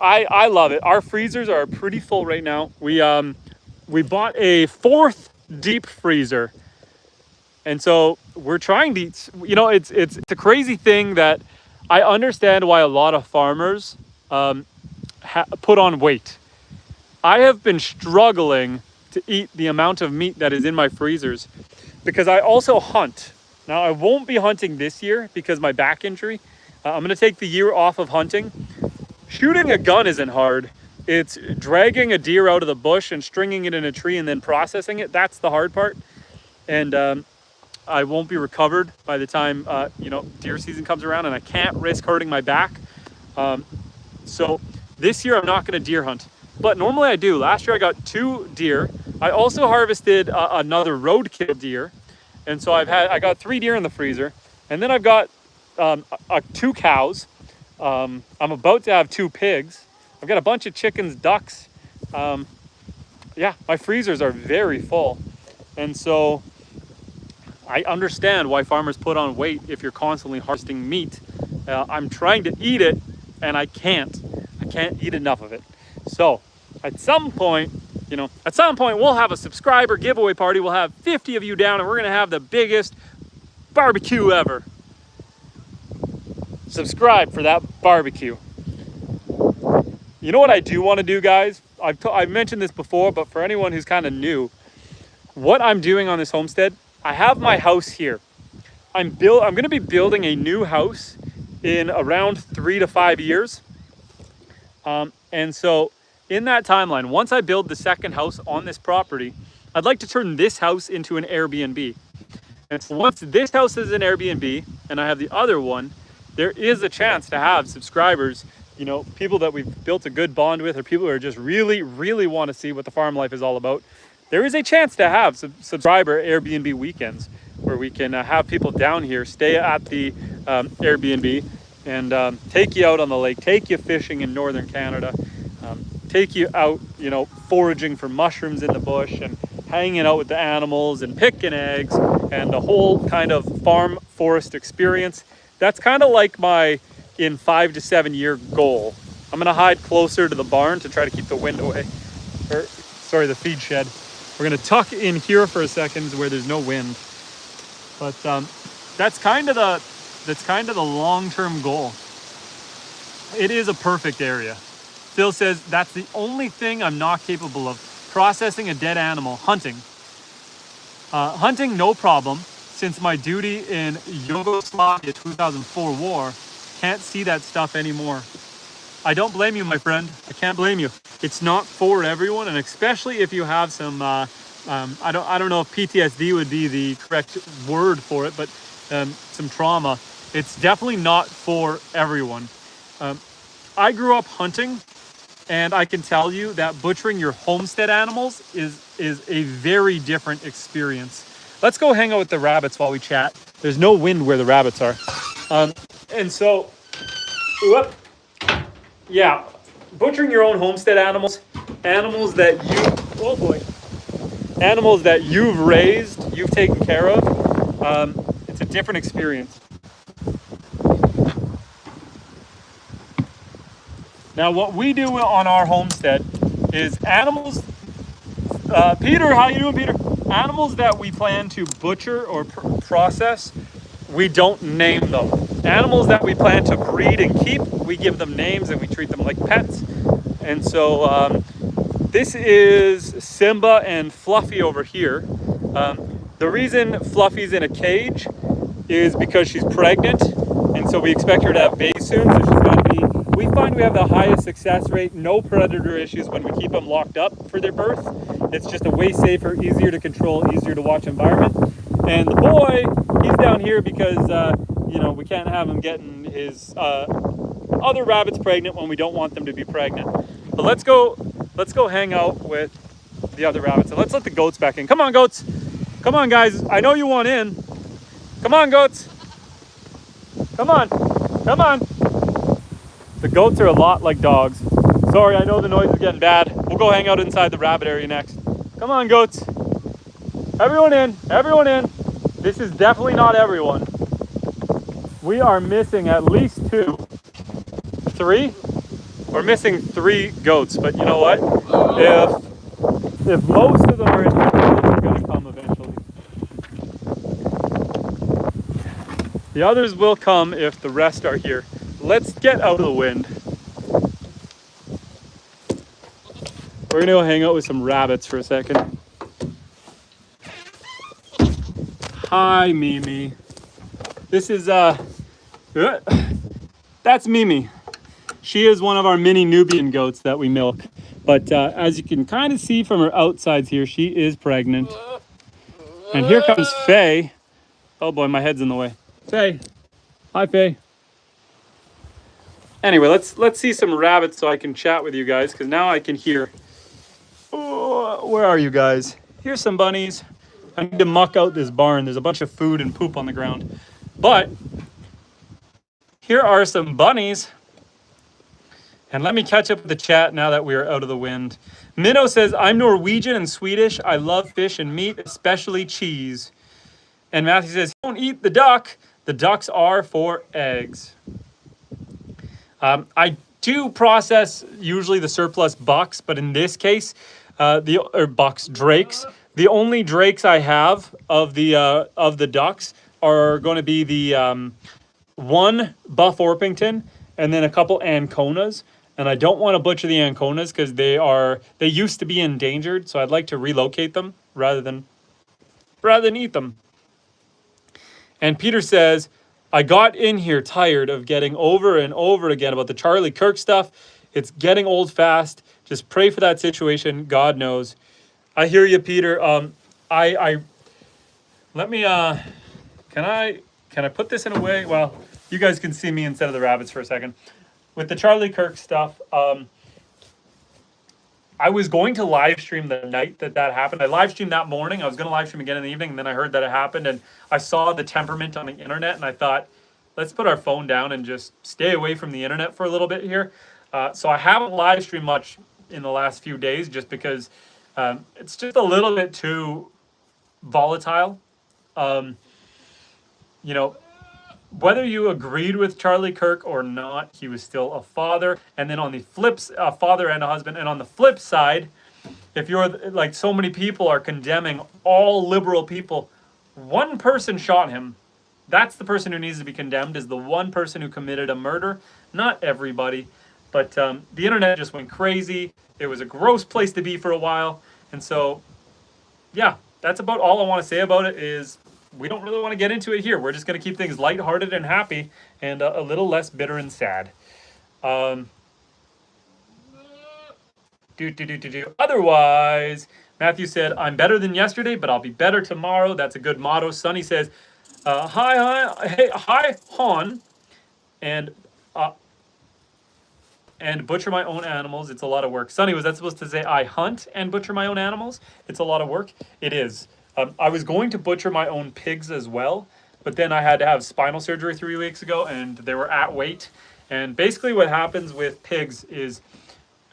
I love it. Our freezers are pretty full right now. We bought a 4th deep freezer. And so we're trying to eat, you know, it's a crazy thing that I understand why a lot of farmers put on weight. I have been struggling to eat the amount of meat that is in my freezers because I also hunt. Now, I won't be hunting this year because of my back injury. I'm going to take the year off of hunting. Shooting a gun isn't hard. It's dragging a deer out of the bush and stringing it in a tree and then processing it. That's the hard part. And I won't be recovered by the time, you know, deer season comes around, and I can't risk hurting my back. So this year I'm not going to deer hunt, but normally I do. Last year I got 2 deer. I also harvested another roadkill deer. And so I got 3 deer in the freezer, and then I've got 2 cows. I'm about to have 2 pigs. I've got a bunch of chickens, ducks. Yeah, my freezers are very full. And so I understand why farmers put on weight if you're constantly harvesting meat. I'm trying to eat it, and I can't eat enough of it. So at some point, we'll have a subscriber giveaway party. We'll have 50 of you down, and we're gonna have the biggest barbecue ever. Subscribe for that barbecue. You know what I do want to do, guys? I've mentioned this before, but for anyone who's kind of new, what I'm doing on this homestead, I have my house here. I'm going to be building a new house in around 3 to 5 years. And so in that timeline, once I build the second house on this property, I'd like to turn this house into an Airbnb. And so once this house is an Airbnb and I have the other one, there is a chance to have subscribers, people that we've built a good bond with, or people who are just really, really want to see what the farm life is all about. There is a chance to have subscriber Airbnb weekends where we can have people down here stay at the Airbnb and take you out on the lake, take you fishing in northern Canada, take you out, foraging for mushrooms in the bush and hanging out with the animals and picking eggs and the whole kind of farm forest experience. That's kind of like my in 5 to 7 year goal. I'm gonna hide closer to the barn to try to keep the wind away. The feed shed. We're gonna tuck in here for a second where there's no wind. But that's kind of the long-term goal. It is a perfect area. Phil says that's the only thing I'm not capable of. Processing a dead animal, hunting. Hunting, no problem, since my duty in Yugoslavia 2004 war, can't see that stuff anymore. I don't blame you, my friend. I can't blame you. It's not for everyone, and especially if you have some, I don't know if PTSD would be the correct word for it, but some trauma. It's definitely not for everyone. I grew up hunting, and I can tell you that butchering your homestead animals is a very different experience. Let's go hang out with the rabbits while we chat. There's no wind where the rabbits are. And so, yeah, butchering your own homestead animals that you've raised, you've taken care of, it's a different experience. Now, what we do on our homestead is animals. Peter, how you doing, Peter? Animals that we plan to butcher or process, we don't name them. Animals that we plan to breed and keep, we give them names and we treat them like pets. And so this is Simba and Fluffy over here. The reason Fluffy's in a cage is because she's pregnant, and so we expect her to have babies soon. So she's going to be. We find we have the highest success rate, no predator issues when we keep them locked up for their birth. It's just a way safer, easier to control, easier to watch environment. And the boy, he's down here because we can't have him getting his other rabbits pregnant when we don't want them to be pregnant. But let's go hang out with the other rabbits, and let's let the goats back in. Come on, goats. Come on, guys. I know you want in. Come on, goats. Come on. Come on. The goats are a lot like dogs. Sorry, I know the noise is getting bad. We'll go hang out inside the rabbit area next. Come on, goats. Everyone in. Everyone in. This is definitely not everyone. We are missing at least 2. 3? We're missing 3 goats, but you know what? If most of them are in here, they're going to come eventually. The others will come if the rest are here. Let's get out of the wind. We're going to go hang out with some rabbits for a second. Hi, Mimi. This is, that's Mimi. She is one of our mini Nubian goats that we milk. But as you can kind of see from her outsides here, she is pregnant. And here comes Faye. Oh boy, my head's in the way. Faye. Hi, Faye. Anyway, let's see some rabbits so I can chat with you guys, because now I can hear. Oh, where are you guys? Here's some bunnies. I need to muck out this barn. There's a bunch of food and poop on the ground. But here are some bunnies. And let me catch up with the chat now that we are out of the wind. Minnow says, I'm Norwegian and Swedish. I love fish and meat, especially cheese. And Matthew says, don't eat the duck. The ducks are for eggs. I do process usually the surplus bucks, but in this case, drakes. The only drakes I have of the ducks are going to be the one Buff Orpington and then a couple Anconas. And I don't want to butcher the Anconas because they used to be endangered, so I'd like to relocate them rather than eat them. And Peter says, I got in here tired of getting over and over again about the Charlie Kirk stuff. It's getting old fast. Just pray for that situation. God knows. I hear you, Peter. Let me, can I put this in a way? Well, you guys can see me instead of the rabbits for a second. With the Charlie Kirk stuff, I was going to live stream the night that happened. I live streamed that morning. I was going to live stream again in the evening, and then I heard that it happened, and I saw the temperament on the internet, and I thought, let's put our phone down and just stay away from the internet for a little bit here. So I haven't live streamed much in the last few days just because it's just a little bit too volatile. You know, whether you agreed with Charlie Kirk or not, he was still a father. And then on the a father and a husband. And on the flip side, if you're like so many people are condemning all liberal people, one person shot him. That's the person who needs to be condemned, is the one person who committed a murder, not everybody. But the internet just went crazy. It was a gross place to be for a while. And so, yeah, that's about all I want to say about it is we don't really want to get into it here. We're just going to keep things lighthearted and happy and a little less bitter and sad. Otherwise, Matthew said, I'm better than yesterday, but I'll be better tomorrow. That's a good motto. Sonny says, hi, Han, and butcher my own animals. It's a lot of work. Sonny, was that supposed to say I hunt and butcher my own animals? It's a lot of work. It is. I was going to butcher my own pigs as well, but then I had to have spinal surgery 3 weeks ago, and they were at weight. And basically what happens with pigs is,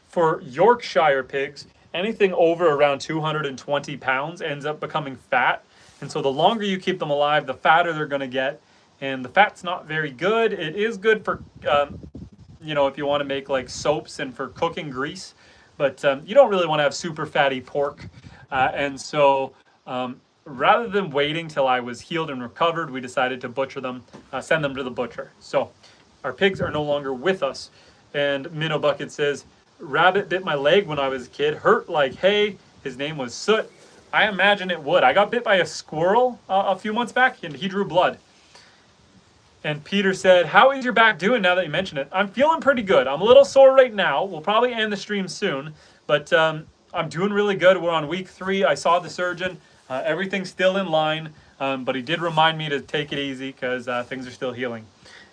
for Yorkshire pigs, anything over around 220 pounds ends up becoming fat. And so the longer you keep them alive, the fatter they're going to get. And the fat's not very good. It is good for, you know, if you want to make like soaps and for cooking grease. But you don't really want to have super fatty pork. And so rather than waiting till I was healed and recovered, we decided to butcher them, send them to the butcher. So our pigs are no longer with us. And Minnow Bucket says, rabbit bit my leg when I was a kid, hurt like hay. His name was Soot. I imagine it would. I got bit by a squirrel a few months back, and he drew blood. And Peter said, how is your back doing now that you mention it? I'm feeling pretty good. I'm a little sore right now. We'll probably end the stream soon, but I'm doing really good. We're on week 3. I saw the surgeon. Everything's still in line, but he did remind me to take it easy because things are still healing.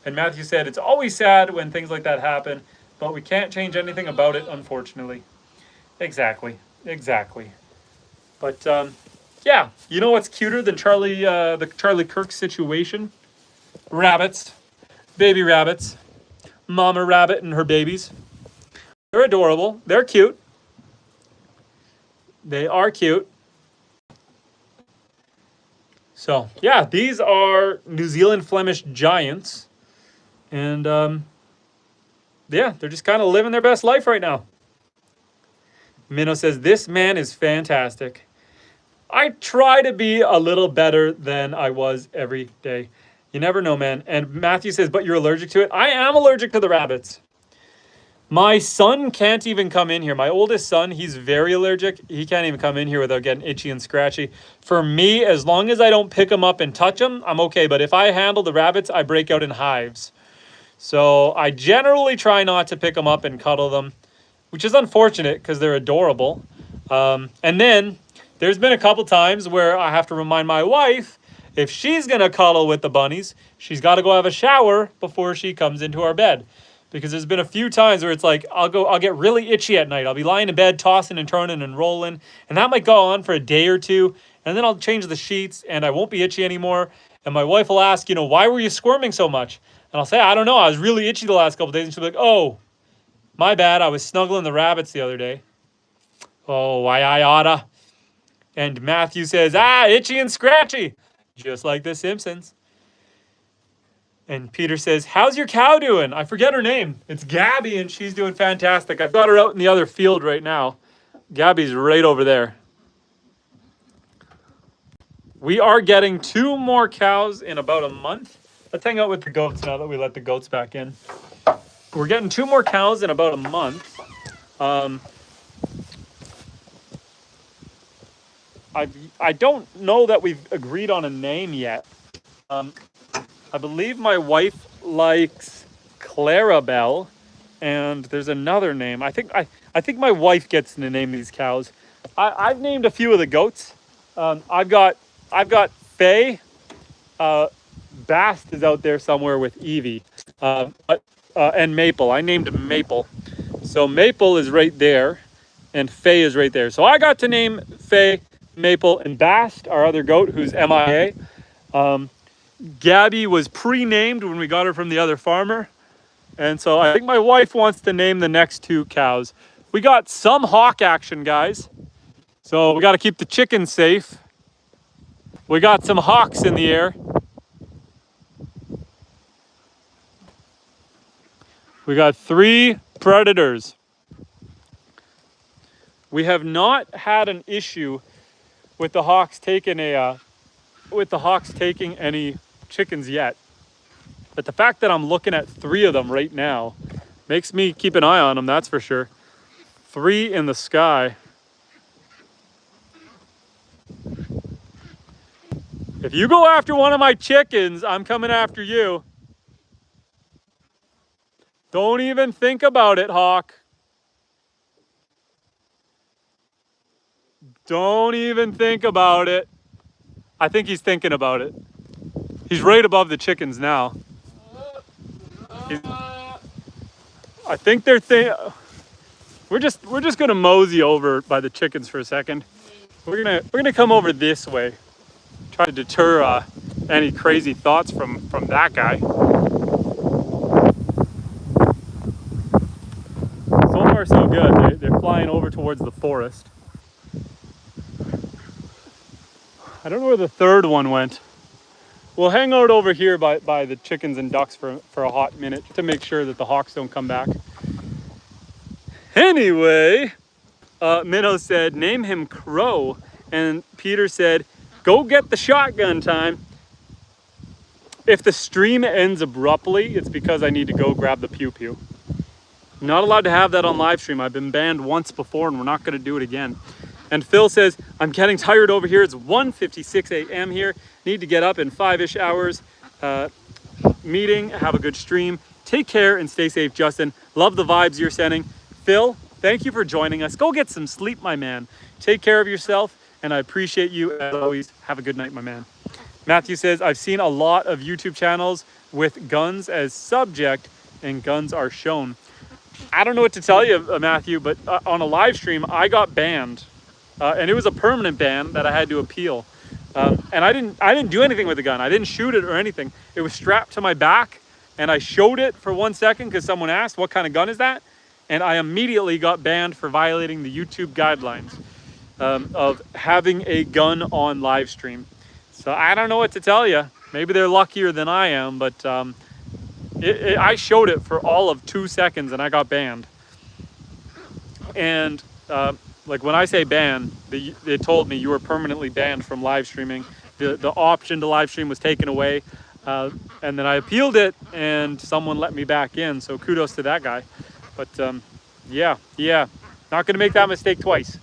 And Matthew said, it's always sad when things like that happen, but we can't change anything about it, unfortunately. Exactly. But yeah, you know what's cuter than the Charlie Kirk situation? Rabbits, baby rabbits, Mama Rabbit and her babies. They're adorable. They're cute. They are cute. So yeah, these are New Zealand Flemish giants, and yeah, they're just kind of living their best life right now. Minnow says, this man is fantastic. I try to be a little better than I was every day. You never know, man. And Matthew says, but you're allergic to it? I am allergic to the rabbits. My son can't even come in here. My oldest son, he's very allergic. He can't even come in here without getting itchy and scratchy. For me, as long as I don't pick them up and touch them, I'm okay. But if I handle the rabbits, I break out in hives. So I generally try not to pick them up and cuddle them, which is unfortunate because they're adorable. And then there's been a couple times where I have to remind my wife, if she's going to cuddle with the bunnies, she's got to go have a shower before she comes into our bed. because there's been a few times where it's like I'll get really itchy at night. I'll be lying in bed, tossing and turning and rolling, and that might go on for a day or two, and then I'll change the sheets and I won't be itchy anymore. And my wife will ask, why were you squirming so much? And I'll say, I don't know, I was really itchy the last couple days. And she'll be like, oh, my bad, I was snuggling the rabbits the other day. Oh, why I oughta. And Matthew says, itchy and scratchy, just like The Simpsons. And Peter says, how's your cow doing? I forget her name. It's Gabby, and she's doing fantastic. I've got her out in the other field right now. Gabby's right over there. We are getting 2 more cows in about a month. Let's hang out with the goats now that we let the goats back in. We're getting 2 more cows in about a month. I don't know that we've agreed on a name yet. I believe my wife likes Clarabelle, and there's another name. I think my wife gets to name these cows. I've named a few of the goats. I've got Faye. Bast is out there somewhere with Evie, and Maple. I named Maple. So Maple is right there, and Faye is right there. So I got to name Faye, Maple, and Bast, our other goat, who's MIA. Gabby was pre-named when we got her from the other farmer. And so I think my wife wants to name the next 2 cows. We got some hawk action, guys. So we got to keep the chickens safe. We got some hawks in the air. We got 3 predators. We have not had an issue with the hawks taking any chickens yet. But the fact that I'm looking at 3 of them right now makes me keep an eye on them, that's for sure. 3 in the sky. If you go after one of my chickens, I'm coming after you. Don't even think about it, Hawk. Don't even think about it. I think he's thinking about it. He's right above the chickens now. I think they're we're just gonna mosey over by the chickens for a second. We're gonna come over this way. Try to deter any crazy thoughts from that guy. So far so good. They're flying over towards the forest. I don't know where the 3rd one went. We'll hang out over here by the chickens and ducks for a hot minute to make sure that the hawks don't come back. Anyway, Minnow said, name him Crow. And Peter said, go get the shotgun time. If the stream ends abruptly, it's because I need to go grab the pew pew. I'm not allowed to have that on live stream. I've been banned once before and we're not going to do it again. And Phil says, I'm getting tired over here. It's 1:56 a.m. here. Need to get up in 5-ish hours. Meeting, have a good stream. Take care and stay safe, Justin. Love the vibes you're sending. Phil, thank you for joining us. Go get some sleep, my man. Take care of yourself, and I appreciate you as always. Have a good night, my man. Matthew says, I've seen a lot of YouTube channels with guns as subject, and guns are shown. I don't know what to tell you, Matthew, but on a live stream, I got banned. And it was a permanent ban that I had to appeal. And I didn't do anything with the gun. I didn't shoot it or anything. It was strapped to my back, and I showed it for 1 second because someone asked, what kind of gun is that? And I immediately got banned for violating the YouTube guidelines of having a gun on live stream. So I don't know what to tell you. Maybe they're luckier than I am, but I showed it for all of 2 seconds and I got banned. And like when I say ban, they told me you were permanently banned from live streaming. The option to live stream was taken away. And then I appealed it and someone let me back in. So kudos to that guy. But yeah, not gonna make that mistake twice.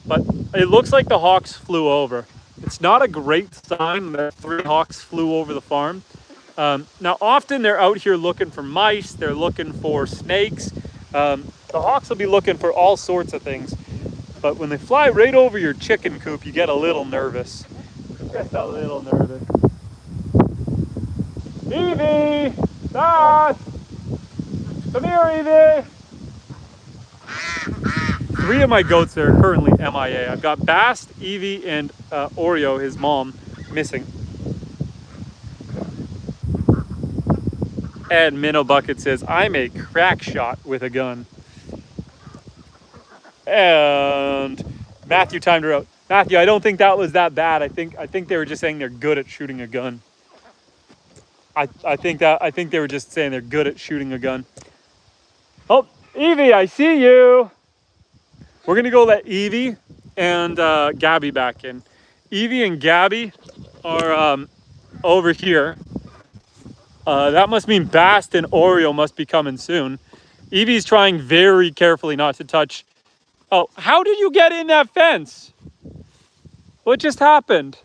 But it looks like the hawks flew over. It's not a great sign that 3 hawks flew over the farm. Now often they're out here looking for mice, they're looking for snakes. The hawks will be looking for all sorts of things. But when they fly right over your chicken coop, you get a little nervous. Just a little nervous. Evie! Dad! Come here, Evie. 3 of my goats are currently MIA. I've got Bast, Evie, and Oreo, his mom, missing. And Minnow Bucket says, I'm a crack shot with a gun. And Matthew timed her out. Matthew, I don't think that was that bad. I think they were just saying they're good at shooting a gun. I think they were just saying they're good at shooting a gun. Oh, Evie, I see you. We're gonna go let Evie and Gabby back in. Evie and Gabby are over here. That must mean Bast and Oreo must be coming soon. Evie's trying very carefully not to touch. Oh, how did you get in that fence? What just happened?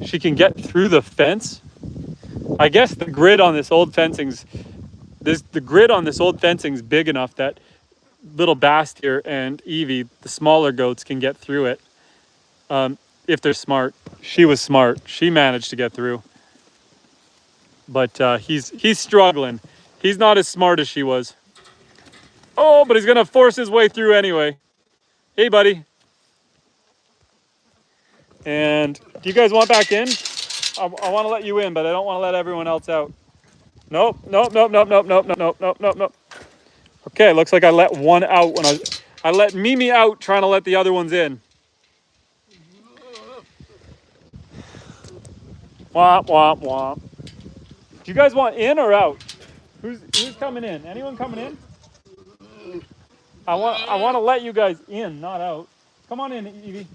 She can get through the fence? I guess the grid on this old fencing's big enough that little Bast here and Evie, the smaller goats, can get through it. If they're smart. She was smart. She managed to get through. But he's struggling. He's not as smart as she was. Oh, but he's gonna force his way through anyway. Hey, buddy. And do you guys want back in? I want to let you in, but I don't want to let everyone else out. Nope, nope, nope, nope, nope, nope, nope, nope, nope, nope. Okay, looks like I let one out when I let Mimi out trying to let the other ones in. Womp, womp, womp. Do you guys want in or out? Who's coming in? Anyone coming in? I want to let you guys in, not out. Come on in, Evie.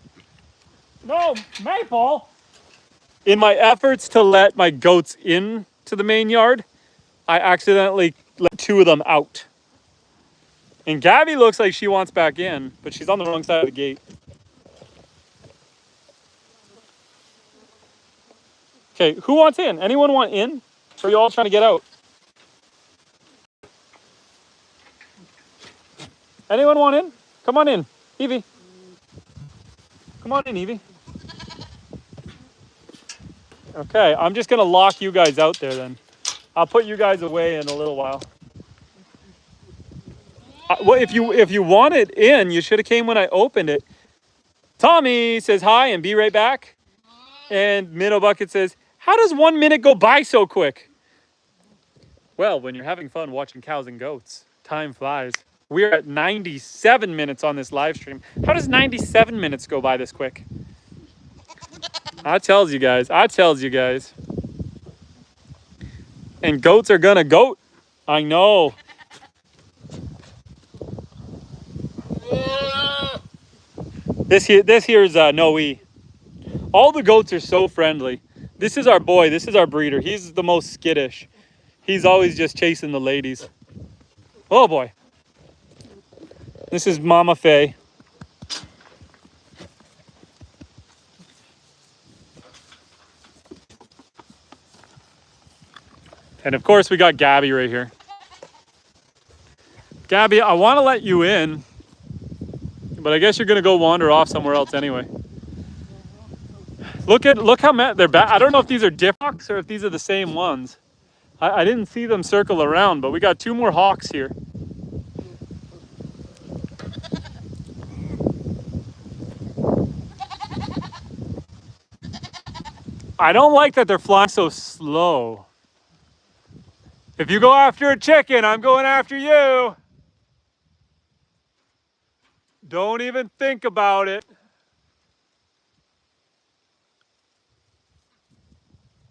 No, Maple. In my efforts to let my goats in to the main yard, I accidentally let 2 of them out. And Gabby looks like she wants back in, but she's on the wrong side of the gate. Okay, who wants in? Anyone want in? Or are you all trying to get out? Anyone want in? Come on in, Evie. Come on in, Evie. Okay, I'm just gonna lock you guys out there then. I'll put you guys away in a little while. Well, if you wanted in, you should have came when I opened it. Tommy says hi and be right back. And Minnow Bucket says, how does 1 minute go by so quick? Well, when you're having fun watching cows and goats, time flies. We're at 97 minutes on this live stream. How does 97 minutes go by this quick? I tells you guys. And goats are gonna goat. I know. This here's Noe. All the goats are so friendly. This is our boy. This is our breeder. He's the most skittish. He's always just chasing the ladies. Oh boy. This is Mama Faye. And of course we got Gabby right here. Gabby, I want to let you in, but I guess you're gonna go wander off somewhere else anyway. Look how many they're back. I don't know if these are different hawks or if these are the same ones. I didn't see them circle around, but we got 2 more hawks here. I don't like that they're flying so slow. If you go after a chicken, I'm going after you. Don't even think about it.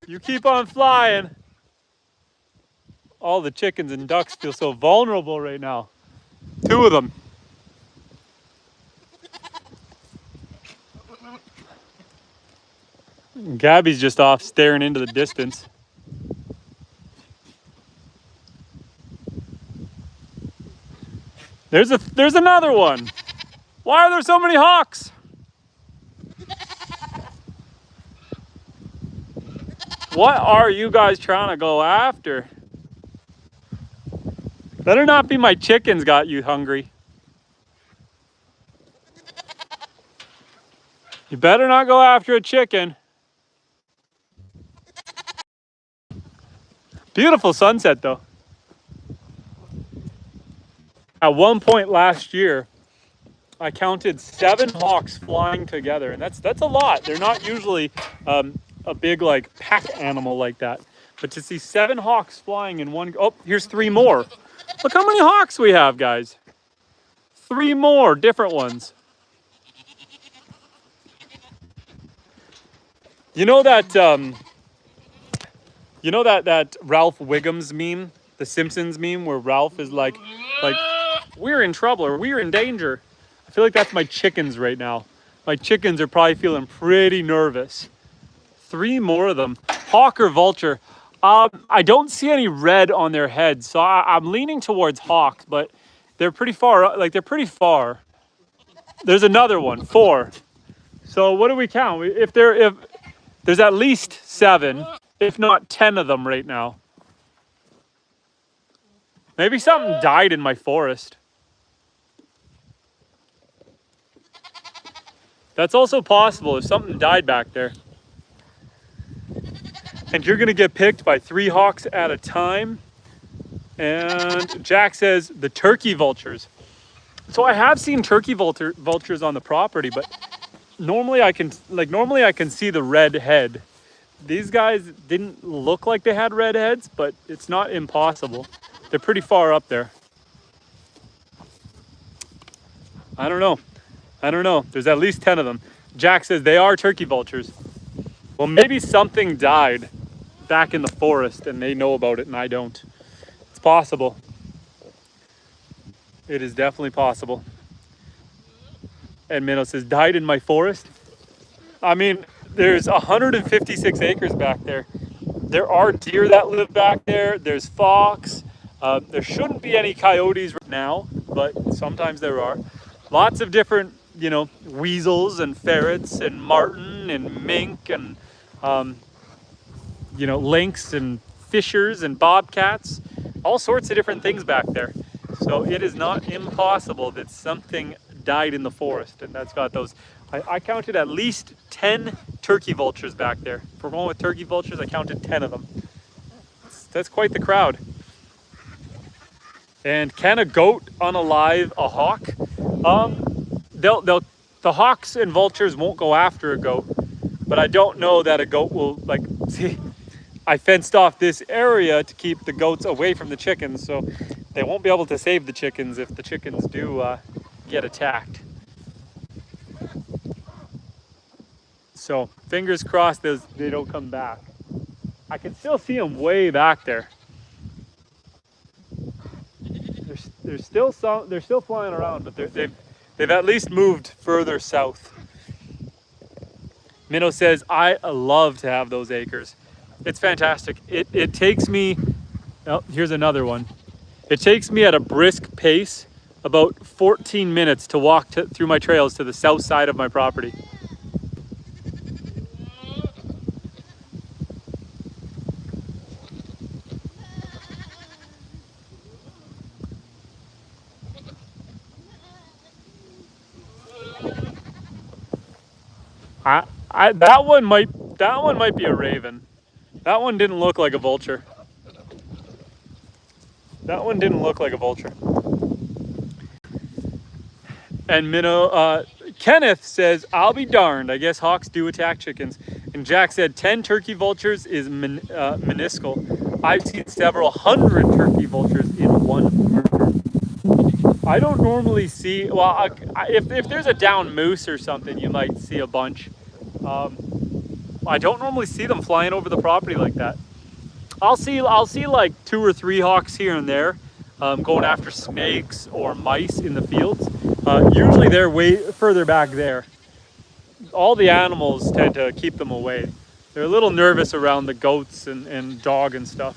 You keep on flying. All the chickens and ducks feel so vulnerable right now. 2 of them. Gabby's just off staring into the distance. There's another one. Why are there so many hawks? What are you guys trying to go after? Better not be my chickens got you hungry. You better not go after a chicken. Beautiful sunset though. one point last year, I counted 7 hawks flying together, and that's a lot. They're not usually a big like pack animal like that, but to see 7 hawks flying in one. Oh, here's 3 more. Look how many hawks we have, guys. 3 more different ones. You know that that Ralph Wiggum's meme, the Simpsons meme, where Ralph is like we're in trouble or we're in danger. I feel like that's my chickens right now. My chickens are probably feeling pretty nervous. 3 more of them. Hawk or vulture? I don't see any red on their heads, so I'm leaning towards hawks, but they're pretty far. Like they're pretty far. There's another one, 4. So what do we count? If there's at least 7, if not 10 of them right now. Maybe something died in my forest. That's also possible if something died back there. And you're gonna get picked by 3 hawks at a time. And Jack says the turkey vultures. So I have seen turkey vultures on the property, but normally I can see the red head. These guys didn't look like they had red heads, but it's not impossible. They're pretty far up there. I don't know. There's at least 10 of them. Jack says they are turkey vultures. Well, maybe something died back in the forest and they know about it and I don't. It's possible. It is definitely possible. And Minnow says, died in my forest? I mean, there's 156 acres back there. There are deer that live back there. There's fox. There shouldn't be any coyotes right now, but sometimes there are. Lots of different, weasels and ferrets and marten and mink and, lynx and fishers and bobcats. All sorts of different things back there. So it is not impossible that something died in the forest, and that's got those. I counted at least 10 turkey vultures back there. For going with turkey vultures, I counted 10 of them. That's quite the crowd. And can a goat unalive a hawk? The hawks and vultures won't go after a goat, but I don't know that a goat will, see, I fenced off this area to keep the goats away from the chickens, so they won't be able to save the chickens if the chickens do get attacked. So fingers crossed they don't come back. I can still see them way back there. There's still some. They're still flying around, but they've at least moved further south. Minnow says, I love to have those acres. It's fantastic. It takes me. Oh, here's another one. It takes me at a brisk pace about 14 minutes to walk through my trails to the south side of my property. That one might be a raven. That one didn't look like a vulture. And Minnow, Kenneth says, I'll be darned. I guess hawks do attack chickens. And Jack said 10 turkey vultures is minuscule. I've seen several hundred turkey vultures in one murder. I don't normally see, well, if there's a down moose or something, you might see a bunch. I don't normally see them flying over the property like that. I'll see like 2 or 3 hawks here and there, going after snakes or mice in the fields. Usually they're way further back there. All the animals tend to keep them away. They're a little nervous around the goats and dog and stuff.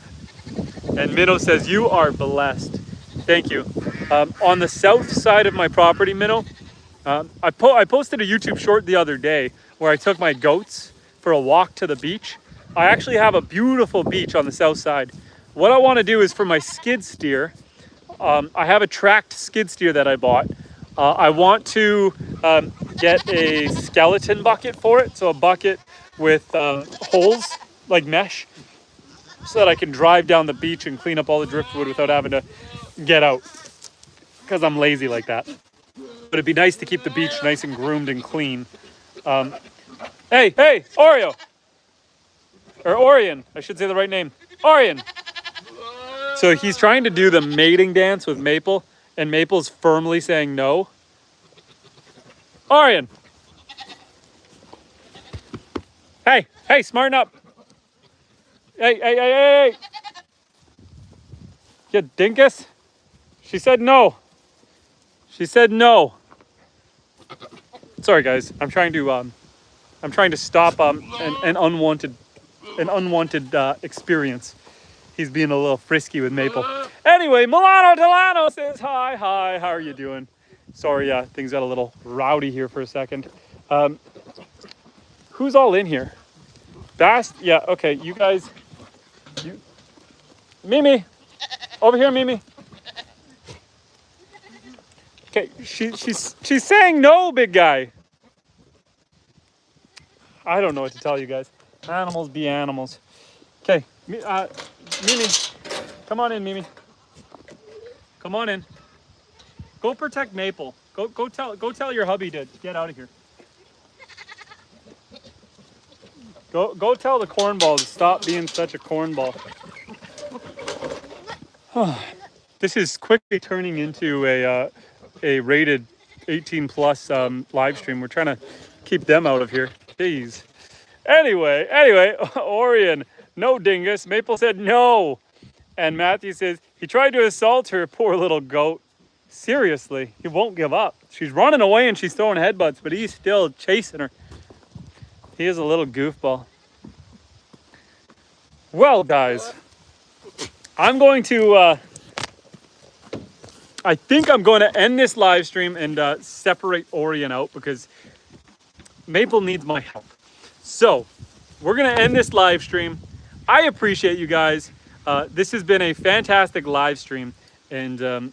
And Minnow says, you are blessed. Thank you. On the south side of my property, Minnow, I posted a YouTube short the other day where I took my goats for a walk to the beach. I actually have a beautiful beach on the south side. What I want to do is for my skid steer, I have a tracked skid steer that I bought. I want to get a skeleton bucket for it. So a bucket with holes like mesh so that I can drive down the beach and clean up all the driftwood without having to get out. because I'm lazy like that. But it'd be nice to keep the beach nice and groomed and clean. Hey, Oreo. Or Orion, I should say the right name. Orion. So he's trying to do the mating dance with Maple, and Maple's firmly saying no. Orion. Hey, smarten up. Hey. You dinkus. She said no. Sorry guys, I'm trying to stop an unwanted experience. He's being a little frisky with Maple. Anyway, Milano Delano says hi. How are you doing? Sorry, things got a little rowdy here for a second. Who's all in here? Bast? Yeah, okay, you guys. Mimi, over here, Mimi. Okay, she's saying no, big guy. I don't know what to tell you guys. Animals be animals. Okay, Mimi, come on in, Mimi. Come on in. Go protect Maple. Go tell your hubby to get out of here. Go tell the cornball to stop being such a cornball. This is quickly turning into a rated 18 plus live stream. We're trying to keep them out of here. Jeez. Anyway, Orion, no dingus. Maple said no. And Matthew says, he tried to assault her, poor little goat. Seriously, he won't give up. She's running away and she's throwing headbutts, but he's still chasing her. He is a little goofball. Well, guys, I'm going to, I think I'm going to end this live stream and separate Orion out because Maple needs my help. So we're going to end this live stream. I appreciate you guys. This has been a fantastic live stream. And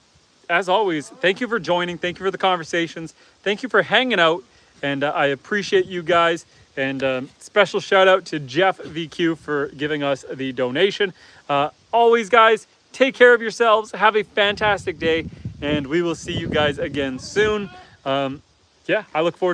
as always, thank you for joining. Thank you for the conversations. Thank you for hanging out. And I appreciate you guys. And special shout out to Jeff VQ for giving us the donation. Always, guys, take care of yourselves. Have a fantastic day. And we will see you guys again soon. Yeah, I look forward